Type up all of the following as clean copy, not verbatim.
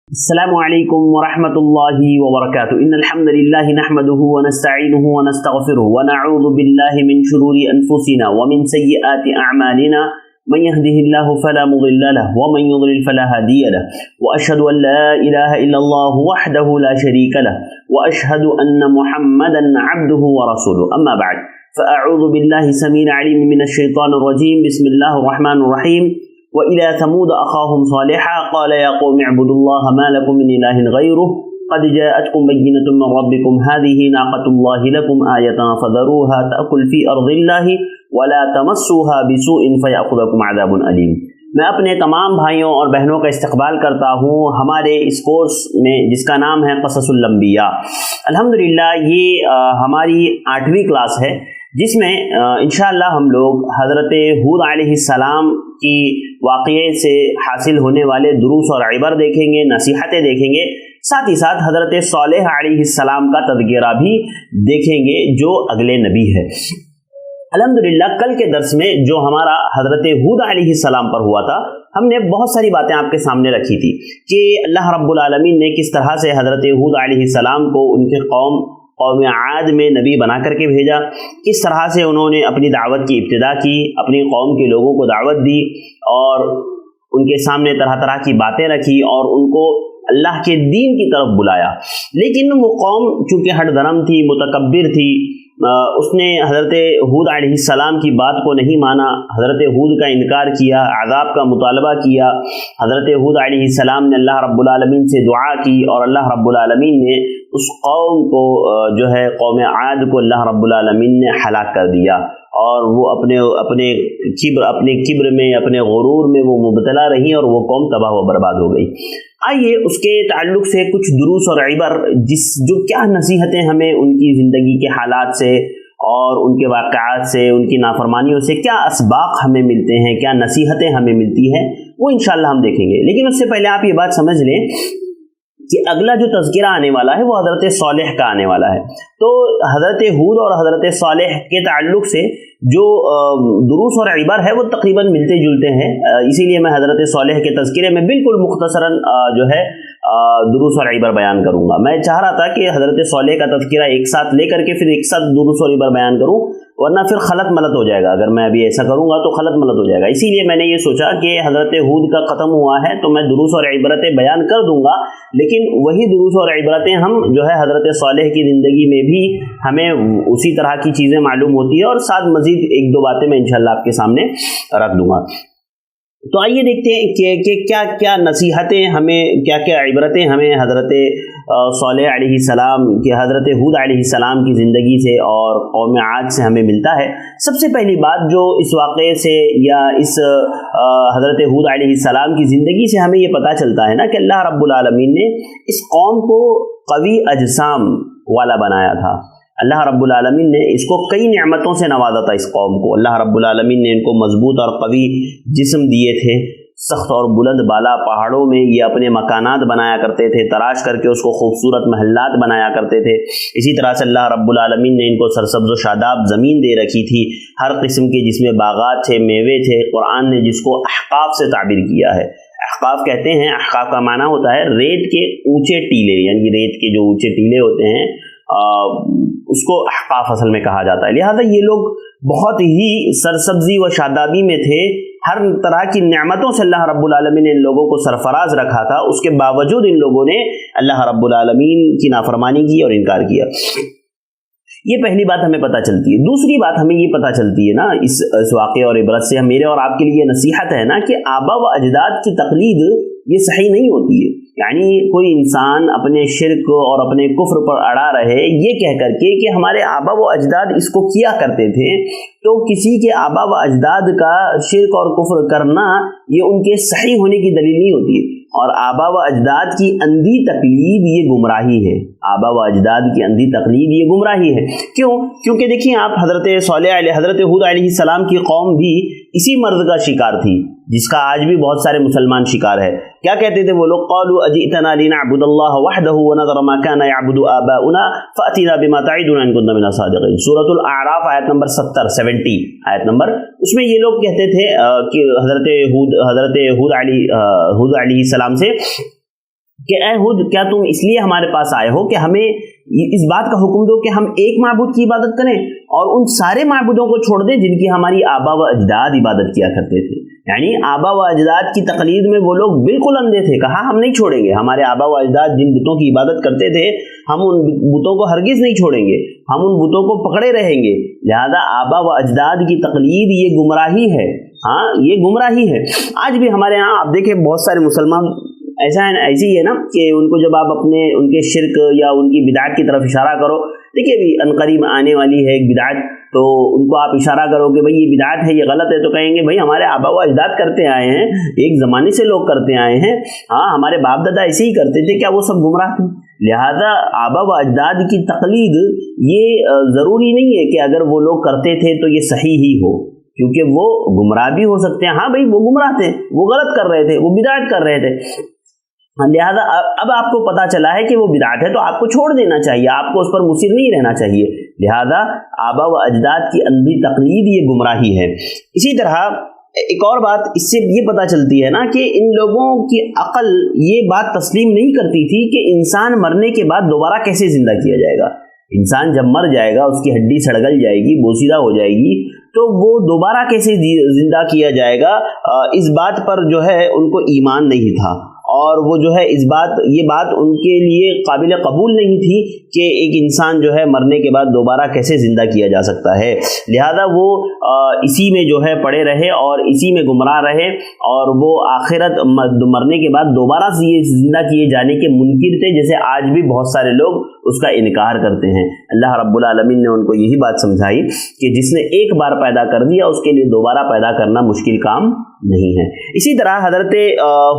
السلام علیکم ورحمۃ اللہ وبرکاتہ ان الحمد للہ نحمده ونستعینه ونستغفره ونعوذ باللہ من شرور انفسنا ومن سیئات اعمالنا من يهده الله فلا مضل له ومن يضلل فلا هادي له واشهد ان لا اله الا الله وحده لا شريك له واشهد ان محمدا عبده ورسوله اما بعد فاعوذ بالله السميع العليم من الشيطان الرجيم بسم الله الرحمن الرحيم وإلى ثمود أخاهم صالحا قال يا قوم اعبدوا الله ما لكم من إله غيره قد جاءتكم بينة من ربكم هذه ناقة الله لكم آية فذروها تأكل في أرض الله ولا تمسوها بسوء فيأخذكم عذاب أليم۔ میں اپنے تمام بھائیوں اور بہنوں کا استقبال کرتا ہوں ہمارے اس کورس میں جس کا نام ہے قصص الانبیاء۔ الحمدللہ یہ ہماری 8ویں کلاس ہے جس میں انشاءاللہ ہم لوگ حضرت ہود علیہ السلام کی واقعے سے حاصل ہونے والے دروس اور عبر دیکھیں گے، نصیحتیں دیکھیں گے، ساتھ ہی ساتھ حضرت صالح علیہ السلام کا تذکرہ بھی دیکھیں گے جو اگلے نبی ہے۔ الحمدللہ کل کے درس میں جو ہمارا حضرت ہود علیہ السلام پر ہوا تھا، ہم نے بہت ساری باتیں آپ کے سامنے رکھی تھی کہ اللہ رب العالمین نے کس طرح سے حضرت ہود علیہ السلام کو ان کے قوم عاد میں نبی بنا کر کے بھیجا، کس طرح سے انہوں نے اپنی دعوت کی ابتدا کی، اپنی قوم کے لوگوں کو دعوت دی اور ان کے سامنے طرح طرح کی باتیں رکھی اور ان کو اللہ کے دین کی طرف بلایا۔ لیکن وہ قوم چونکہ ہٹ درم تھی، متکبر تھی، اس نے حضرت ہود علیہ السلام کی بات کو نہیں مانا، حضرت ہود کا انکار کیا، عذاب کا مطالبہ کیا۔ حضرت ہود علیہ السلام نے اللہ رب العالمین سے دعا کی اور اللہ رب العالمین نے اس قوم کو جو ہے قوم عاد کو اللہ رب العالمین نے ہلاک کر دیا اور وہ اپنے کبر میں، اپنے غرور میں وہ مبتلا رہی اور وہ قوم تباہ و برباد ہو گئی۔ آئیے اس کے تعلق سے کچھ دروس اور عبر جو کیا نصیحتیں ہمیں ان کی زندگی کے حالات سے اور ان کے واقعات سے، ان کی نافرمانیوں سے کیا اسباق ہمیں ملتے ہیں، کیا نصیحتیں ہمیں ملتی ہیں، وہ انشاءاللہ ہم دیکھیں گے۔ لیکن اس سے پہلے آپ یہ بات سمجھ لیں کہ اگلا جو تذکرہ آنے والا ہے وہ حضرت صالح کا آنے والا ہے۔ تو حضرت ہود اور حضرت صالح کے تعلق سے جو دروس اور عبر ہے وہ تقریباً ملتے جلتے ہیں، اسی لیے میں حضرت صالح کے تذکرے میں بالکل مختصراً جو ہے دروس اور عبر بیان کروں گا۔ میں چاہ رہا تھا کہ حضرت صالح کا تذکرہ ایک ساتھ لے کر کے پھر ایک ساتھ دروس اور عبر بیان کروں، ورنہ پھر خلط ملط ہو جائے گا۔ اگر میں ابھی ایسا کروں گا تو خلط ملط ہو جائے گا، اسی لیے میں نے یہ سوچا کہ حضرت ہود کا ختم ہوا ہے تو میں دروس اور عبرتیں بیان کر دوں گا، لیکن وہی دروس اور عبرتیں ہم جو ہے حضرت صالح کی زندگی میں بھی ہمیں اسی طرح کی چیزیں معلوم ہوتی ہے اور ساتھ مزید ایک دو باتیں میں انشاءاللہ آپ کے سامنے رکھ دوں گا۔ تو آئیے دیکھتے ہیں کہ کیا کیا نصیحتیں ہمیں، کیا کیا عبرتیں ہمیں حضرت صالح علیہ السلام کہ حضرت ہود علیہ السلام کی زندگی سے اور قوم عاد سے ہمیں ملتا ہے۔ سب سے پہلی بات جو اس واقعے سے یا اس حضرت ہود علیہ السلام کی زندگی سے ہمیں یہ پتہ چلتا ہے نا کہ اللہ رب العالمین نے اس قوم کو قوی اجسام والا بنایا تھا۔ اللہ رب العالمین نے اس کو کئی نعمتوں سے نوازا تھا۔ اس قوم کو اللہ رب العالمین نے ان کو مضبوط اور قوی جسم دیے تھے، سخت اور بلند بالا پہاڑوں میں یہ اپنے مکانات بنایا کرتے تھے، تراش کر کے اس کو خوبصورت محلات بنایا کرتے تھے۔ اسی طرح سے اللہ رب العالمین نے ان کو سرسبز و شاداب زمین دے رکھی تھی، ہر قسم کے جس میں باغات تھے، میوے تھے۔ قرآن نے جس کو احقاف سے تعبیر کیا ہے، احقاف کہتے ہیں، احقاف کا معنی ہوتا ہے ریت کے اونچے ٹیلے، یعنی ریت کے جو اونچے ٹیلے ہوتے ہیں اس کو احقاف اصل میں کہا جاتا ہے۔ لہذا یہ لوگ بہت ہی سرسبزی و شادابی میں تھے، ہر طرح کی نعمتوں سے اللہ رب العالمین نے ان لوگوں کو سرفراز رکھا تھا، اس کے باوجود ان لوگوں نے اللہ رب العالمین کی نافرمانی کی اور انکار کیا۔ یہ پہلی بات ہمیں پتہ چلتی ہے۔ دوسری بات ہمیں یہ پتہ چلتی ہے نا اس واقعے اور عبرت سے، میرے اور آپ کے لیے نصیحت ہے نا کہ آبا و اجداد کی تقلید یہ صحیح نہیں ہوتی ہے۔ یعنی کوئی انسان اپنے شرک اور اپنے کفر پر اڑا رہے یہ کہہ کر کے کہ ہمارے آبا و اجداد اس کو کیا کرتے تھے، تو کسی کے آبا و اجداد کا شرک اور کفر کرنا یہ ان کے صحیح ہونے کی دلیل نہیں ہوتی ہے۔ اور آبا و اجداد کی اندھی تقلید یہ گمراہی ہے، آبا و اجداد کی اندھی تقلید یہ گمراہی ہے۔ کیوں؟ کیونکہ دیکھیں آپ حضرت ہود علیہ السلام کی قوم بھی اسی مرض کا شکار تھی جس کا آج بھی بہت سارے مسلمان شکار ہے۔ کیا کہتے تھے وہ لوگ؟ قالوا اجئتنا لنعبد اللہ وحدہ ونذر ما كان يعبد آباؤنا فأتنا بما تعدنا ان كنت من الصادقین۔ سورۃ الاعراف آیت نمبر 70 آیت نمبر، اس میں یہ لوگ کہتے تھے کہ حضرت ہود علیہ السلام سے کہ اے ہود کیا تم اس لیے ہمارے پاس آئے ہو کہ ہمیں اس بات کا حکم دو کہ ہم ایک معبود کی عبادت کریں اور ان سارے معبودوں کو چھوڑ دیں جن کی ہماری آبا و اجداد عبادت کیا کرتے تھے. یعنی آبا و اجداد کی تقلید میں وہ لوگ بالکل اندھے تھے. کہا ہم نہیں چھوڑیں گے, ہمارے آبا و اجداد جن بتوں کی عبادت کرتے تھے ہم ان بتوں کو ہرگز نہیں چھوڑیں گے, ہم ان بتوں کو پکڑے رہیں گے. لہذا آبا و اجداد کی تقلید یہ گمراہی ہے. ہاں یہ گمراہی ہے. آج بھی ہمارے ہاں آپ دیکھیں بہت سارے مسلمان ایسی ہے نا کہ ان کو جب آپ ان کے شرک یا ان کی بدعت کی طرف اشارہ کرو, دیکھیے ابھی عنقریب آنے والی ہے ایک بدعت, تو ان کو آپ اشارہ کرو کہ بھئی یہ بدعت ہے, یہ غلط ہے, تو کہیں گے بھئی ہمارے آبا و اجداد کرتے آئے ہیں, ایک زمانے سے لوگ کرتے آئے ہیں, ہاں ہمارے باپ دادا ایسے ہی کرتے تھے, کیا وہ سب گمراہ تھے؟ لہذا آبا و اجداد کی تقلید یہ ضروری نہیں ہے کہ اگر وہ لوگ کرتے تھے تو یہ صحیح ہی ہو, کیونکہ وہ گمراہ بھی ہو سکتے ہیں. ہاں بھئی وہ گمراہ تھے, وہ غلط کر رہے تھے, وہ بدعت کر رہے تھے. لہذا اب آپ کو پتا چلا ہے کہ وہ بدعت ہے تو آپ کو چھوڑ دینا چاہیے, آپ کو اس پر مصر نہیں رہنا چاہیے. لہذا آبا و اجداد کی اندھی تقلید یہ گمراہی ہے. اسی طرح ایک اور بات اس سے یہ پتہ چلتی ہے نا کہ ان لوگوں کی عقل یہ بات تسلیم نہیں کرتی تھی کہ انسان مرنے کے بعد دوبارہ کیسے زندہ کیا جائے گا. انسان جب مر جائے گا, اس کی ہڈی سڑگل جائے گی, بوسیدہ ہو جائے گی, تو وہ دوبارہ کیسے زندہ کیا جائے گا, اس بات پر جو ہے ان کو ایمان نہیں تھا, اور وہ جو ہے یہ بات ان کے لیے قابل قبول نہیں تھی کہ ایک انسان جو ہے مرنے کے بعد دوبارہ کیسے زندہ کیا جا سکتا ہے. لہذا وہ اسی میں جو ہے پڑے رہے اور اسی میں گمراہ رہے, اور وہ آخرت مرنے کے بعد دوبارہ سے یہ زندہ کیے جانے کے منکر تھے, جیسے آج بھی بہت سارے لوگ اس کا انکار کرتے ہیں. اللہ رب العالمین نے ان کو یہی بات سمجھائی کہ جس نے ایک بار پیدا کر دیا اس کے لیے دوبارہ پیدا کرنا مشکل کام نہیں ہے. اسی طرح حضرت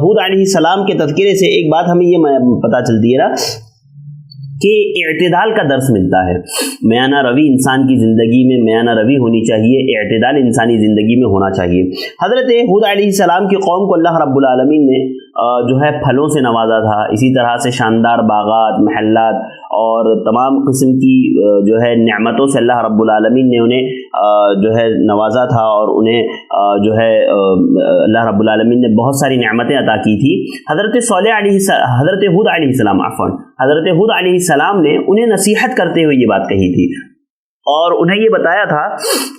ہود علیہ السلام کے تذکرے سے ایک بات ہمیں یہ پتہ چلتی ہے نا کہ اعتدال کا درس ملتا ہے. میانہ روی انسان کی زندگی میں میانہ روی ہونی چاہیے, اعتدال انسانی زندگی میں ہونا چاہیے. حضرت ہود علیہ السلام کی قوم کو اللہ رب العالمین نے جو ہے پھلوں سے نوازا تھا, اسی طرح سے شاندار باغات, محلات اور تمام قسم کی جو ہے نعمتوں سے اللہ رب العالمین نے انہیں جو ہے نوازا تھا, اور انہیں جو ہے اللہ رب العالمین نے بہت ساری نعمتیں عطا کی تھی. حضرت ہود علیہ السلام حضرت ہود علیہ السلام نے انہیں نصیحت کرتے ہوئے یہ بات کہی تھی, اور انہیں یہ بتایا تھا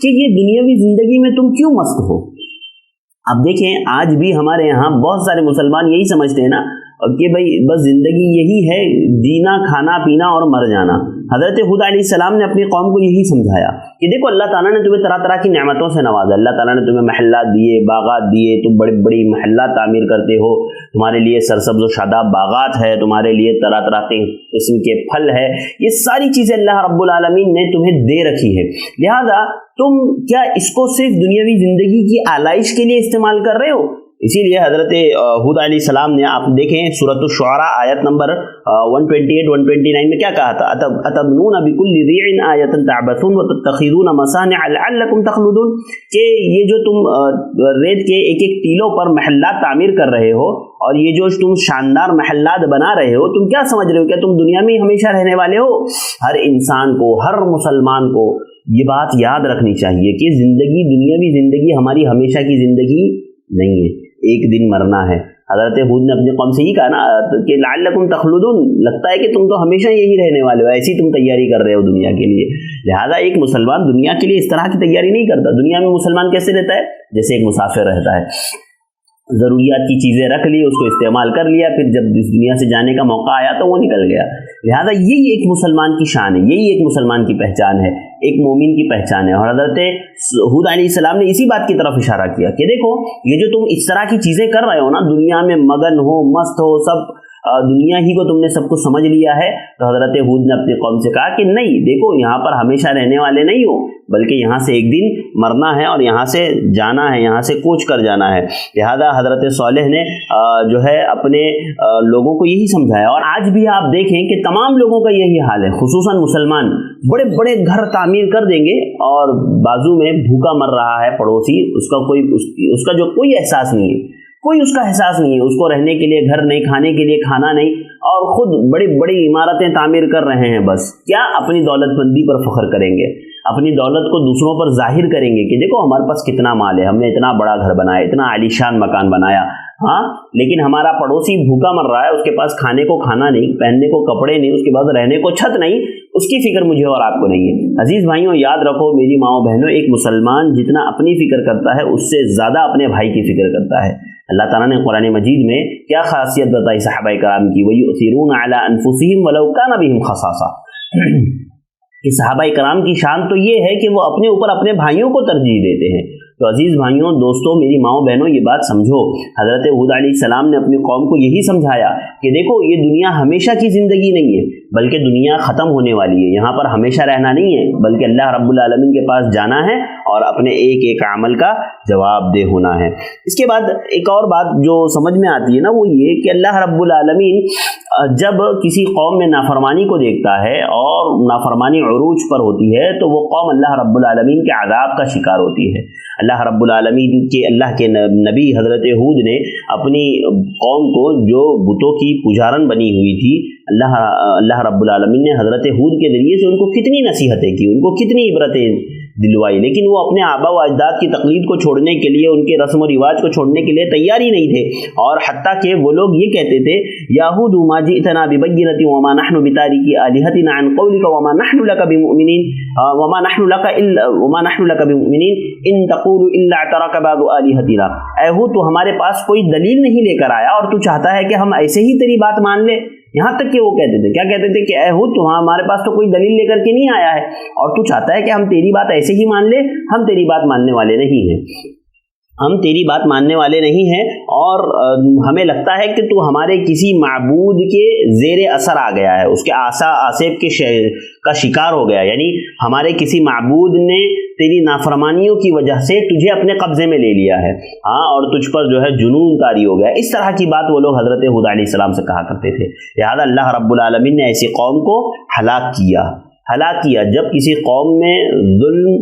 کہ یہ دنیاوی زندگی میں تم کیوں مست ہو. اب دیکھیں آج بھی ہمارے یہاں بہت سارے مسلمان یہی سمجھتے ہیں نا کہ بھئی بس زندگی یہی ہے, جینا, کھانا, پینا اور مر جانا. حضرت ہود علیہ السلام نے اپنی قوم کو یہی سمجھایا کہ دیکھو اللہ تعالیٰ نے تمہیں طرح طرح کی نعمتوں سے نوازا, اللہ تعالیٰ نے تمہیں محلات دیے, باغات دیے, تم بڑی بڑی محلات تعمیر کرتے ہو, تمہارے لیے سرسبز و شاداب باغات ہے, تمہارے لیے طرح طرح کے قسم کے پھل ہے, یہ ساری چیزیں اللہ رب العالمین نے تمہیں دے رکھی ہے. لہذا تم کیا اس کو صرف دنیاوی زندگی کی آلائش کے لیے استعمال کر رہے ہو؟ اسی لیے حضرت ہود علیہ السلام نے, آپ دیکھیں سورۃ الشعراء آیت نمبر 128-129 میں کیا کہا تھا, اتبنون بکل ریع آیۃ تعبثون وتتخذون مصانع لعلکم تخلدون, کہ یہ جو تم ریت کے ایک ایک ٹیلوں پر محلات تعمیر کر رہے ہو, اور یہ جو تم شاندار محلات بنا رہے ہو, تم کیا سمجھ رہے ہو کیا تم دنیا میں ہمیشہ رہنے والے ہو؟ ہر انسان کو, ہر مسلمان کو یہ بات یاد رکھنی چاہیے کہ زندگی, دنیاوی زندگی ہماری ہمیشہ کی زندگی نہیں ہے, ایک دن مرنا ہے. حضرت ہود نے اپنی قوم سے یہ کہا نا کہ لعلکم تخلدون, لگتا ہے کہ تم تو ہمیشہ یہی رہنے والے ہو, ایسی تم تیاری کر رہے ہو دنیا کے لیے. لہذا ایک مسلمان دنیا کے لیے اس طرح کی تیاری نہیں کرتا. دنیا میں مسلمان کیسے رہتا ہے؟ جیسے ایک مسافر رہتا ہے, ضروریات کی چیزیں رکھ لی, اس کو استعمال کر لیا, پھر جب اس دنیا سے جانے کا موقع آیا تو وہ نکل گیا. لہذا یہی ایک مسلمان کی شان ہے, یہی ایک مسلمان کی پہچان ہے, ایک مومن کی پہچان ہے. اور حضرت ہود علیہ السلام نے اسی بات کی طرف اشارہ کیا کہ دیکھو یہ جو تم اس طرح کی چیزیں کر رہے ہو نا, دنیا میں مگن ہو, مست ہو, سب دنیا ہی کو تم نے سب کچھ سمجھ لیا ہے. تو حضرت ہود نے اپنی قوم سے کہا کہ نہیں, دیکھو یہاں پر ہمیشہ رہنے والے نہیں ہو, بلکہ یہاں سے ایک دن مرنا ہے اور یہاں سے جانا ہے, یہاں سے کوچ کر جانا ہے. لہذا حضرت صالح نے جو ہے اپنے لوگوں کو یہی سمجھایا. اور آج بھی آپ دیکھیں کہ تمام لوگوں کا یہی حال ہے, خصوصاً مسلمان بڑے بڑے گھر تعمیر کر دیں گے اور بازو میں بھوکا مر رہا ہے پڑوسی, اس کا جو کوئی احساس نہیں ہے, کوئی اس کا احساس نہیں ہے, اس کو رہنے کے لیے گھر نہیں, کھانے کے لیے کھانا نہیں, اور خود بڑی بڑی عمارتیں تعمیر کر رہے ہیں. بس کیا اپنی دولت مندی پر فخر کریں گے, اپنی دولت کو دوسروں پر ظاہر کریں گے کہ دیکھو ہمارے پاس کتنا مال ہے, ہم نے اتنا بڑا گھر بنایا, اتنا عالیشان مکان بنایا, हाँ, लेकिन हमारा पड़ोसी भूखा मर रहा है, उसके पास खाने को खाना नहीं, पहनने को कपड़े नहीं, उसके बाद रहने को छत नहीं, उसकी फिक्र मुझे और आपको नहीं है। अजीज भाइयों, याद रखो मेरी माओ बहनों, एक मुसलमान जितना अपनी फिक्र करता है उससे ज़्यादा अपने भाई की फिक्र करता है। अल्लाह ताला ने कुरान मजीद में क्या खासियत बताई सहाबा कराम की, वयुसिरून अला अनफुसिहिम वलौ काना बिहिम खसासा, कि सहाबा कराम की शान तो ये है कि वो अपने ऊपर अपने भाइयों को तरजीह देते हैं। तो अजीज़ भाइयों, दोस्तों, मेरी माओ बहनों, ये बात समझो, हज़रत हूद अलैहिस्सलाम ने अपनी कौम को यही समझाया कि देखो ये दुनिया हमेशा की ज़िंदगी नहीं है, बल्कि दुनिया ख़त्म होने वाली है, यहाँ पर हमेशा रहना नहीं है, बल्कि अल्लाह रब्बुल आलमीन के पास जाना है और अपने एक एक अमल का जवाबदेह होना है। इसके बाद एक और बात जो समझ में आती है ना, वो ये कि अल्लाह रब्बुल आलमीन जब किसी कौम में नाफरमानी को देखता है और नाफरमानी उरूज पर होती है, तो वो कौम अल्लाह रब्बुल आलमीन के अज़ाब का शिकार होती है। अल्लाह रब्बुल आलमीन के अल्लाह के नबी हज़रत हूद ने अपनी कौम को जो बुतों की पुजारन बनी हुई थी, अल्लाह रब्बुल आलमीन ने हज़रत हूद के ज़रिए से उनको कितनी नसीहतें की, उनको कितनी इबरतें दिलवाई, लेकिन वो अपने आबा व अजदाद की तकलीद को छोड़ने के लिए, उनके रस्म व रिवाज को छोड़ने के लिए तैयार ही नहीं थे। और हत्ता कि वो लोग ये कहते थे, याहूद मा जितना बिबय्यिनतिन वमा नहनु बितारिकी आलिहतिना अन कौलिका वमा नहनु लका बिमुमिनीन वमा नहनु लका बिमुमिनीन इन तक़ूलु इल्ला तरका बादु आलिहतिना। ऐ हूद, तो हमारे पास कोई दलील नहीं लेकर आया और तू चाहता है कि हम ऐसे ही तेरी बात मान ले। यहाँ तक कि वो कहते थे, क्या कहते थे कि ऐ हूद, तो हमारे पास तो कोई दलील लेकर के नहीं आया है और तू चाहता है कि हम तेरी बात ऐसे ही मान ले। हम तेरी बात मानने वाले नहीं हैं, हम तेरी बात मानने वाले नहीं हैं और हमें लगता है कि तू हमारे किसी माबूद के ज़ेरे असर आ गया है, उसके आसेब के का शिकार हो गया, यानी हमारे किसी माबूद ने तेरी नाफरमानियों की वजह से तुझे अपने कब्ज़े में ले लिया है, हाँ, और तुझ पर जो है जुनून तारी हो गया। इस तरह की बात वो लोग हज़रत हूद अलैहिस्सलाम से कहा करते थे। लिहाजा अल्लाह रब्बुल आलमीन ने ऐसी कौम को हलाक किया। जब किसी कौम में जुल्म,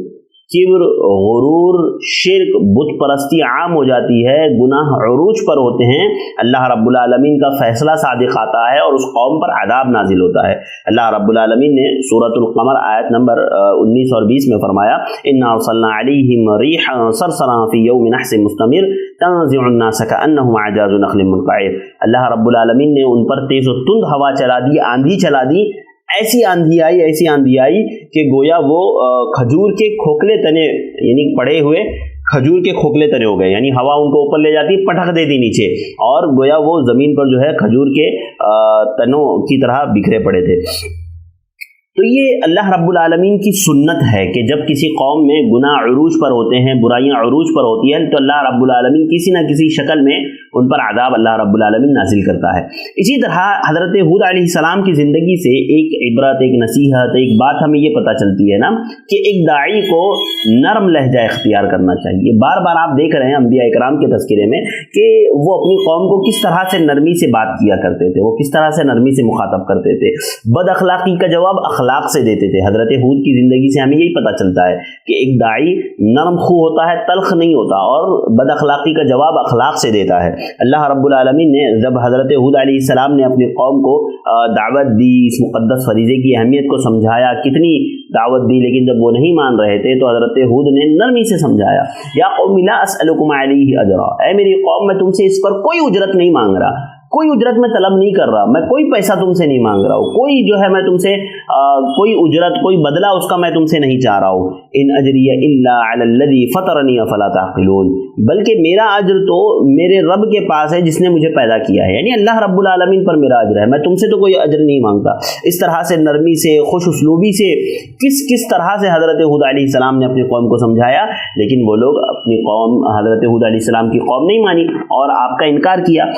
किब्र, गुरूर, शिर्क, बुत परस्ती आम हो जाती है, गुनाह उरूज पर होते हैं, अल्लाह रब्बुल आलमीन का फैसला सादिक आता है और उस कौम पर अदाब नाजिल होता है। अल्लाह रब्बुल आलमीन ने सूरतुल क़मर आयत नंबर 19 और 20 में फरमाया, इन्ना अर्सलना अलैहिम रीहन सरसरा फी यौमिन नहसिन मुस्तमिर तंज़िउन नास कअन्नहुम अजाज़ु नख़लिन मुनक़इर। अल्लाह रब्बुल आलमीन ने उन पर तेज़ व तुंद हवा चला दी, आंधी चला दी, ऐसी आंधी आई कि गोया वो खजूर के खोखले तने, यानी पड़े हुए खजूर के खोखले तने हो गए, यानी हवा उनको ऊपर ले जाती, पटक देती नीचे, और गोया वो ज़मीन पर जो है खजूर के तनों की तरह बिखरे पड़े थे। तो ये अल्लाह रब्बुल आलमीन की सुन्नत है कि जब किसी कौम में गुनाह उरूज पर होते हैं, बुराइयां उरूज पर होती हैं, तो अल्लाह रब्बुल आलमीन किसी न किसी शक्ल में उन पर आदाब अल्लाह रब्बुल आलमीन नाजिल करता है। इसी तरह हज़रत हूद अलैहिस्सलाम की ज़िंदगी से एक इबरत, एक नसीहत, एक बात हमें ये पता चलती है ना कि एक दाई को नरम लहजा इख्तियार करना चाहिए। बार बार आप देख रहे हैं अंबिया इकराम के तज़किरे में कि वो अपनी कौम को किस तरह से नरमी से बात किया करते थे, वो किस तरह से नरमी से मुखातब करते थे। बद अखलाक़ी का जवाब अखलाक से देते थे। हज़रत हूद की ज़िंदगी से हमें यही पता चलता है कि एक दाई नरम खू होता है, तल्ख नहीं होता, और बद अखलाक़ी का जवाब अखलाक से देता है। अल्लाह रब्बुल आलमीन ने जब हज़रत हूद अलैहिस्सलाम ने अपनी कौम को दावत दी, इस मुक़द्दस फरीज़े की अहमियत को समझाया, कितनी दावत दी, लेकिन जब वो नहीं मान रहे थे तो हज़रत हूद ने नरमी से समझाया, या कौम ला अस्अलुकुम अलैहि अजरा, ऐ मेरी कौम, मैं तुमसे इस पर कोई उजरत नहीं मांग रहा, कोई उजरत मैं तलब नहीं कर रहा, मैं कोई पैसा तुमसे नहीं मांग रहा हूँ, कोई जो है मैं तुमसे कोई उजरत, कोई बदला उसका मैं तुमसे नहीं चाह रहा हूँ। इन अजरिया इल्ला अलल्लज़ी फतरनी अफला ताक़िलून, बल्कि मेरा अज्र तो मेरे रब के पास है जिसने मुझे पैदा किया है, यानी अल्लाह रब्बुल आलमीन पर मेरा अज्र है, मैं तुमसे तो कोई अज्र नहीं मांगता। इस तरह से नरमी से, खुश उसलूबी से किस तरह से हज़रत हूद अलैहिस्सलाम ने अपनी कौम को समझाया, लेकिन वो लोग अपनी कौम, हज़रत हूद अलैहिस्सलाम की कौम नहीं मानी और आपका इनकार किया,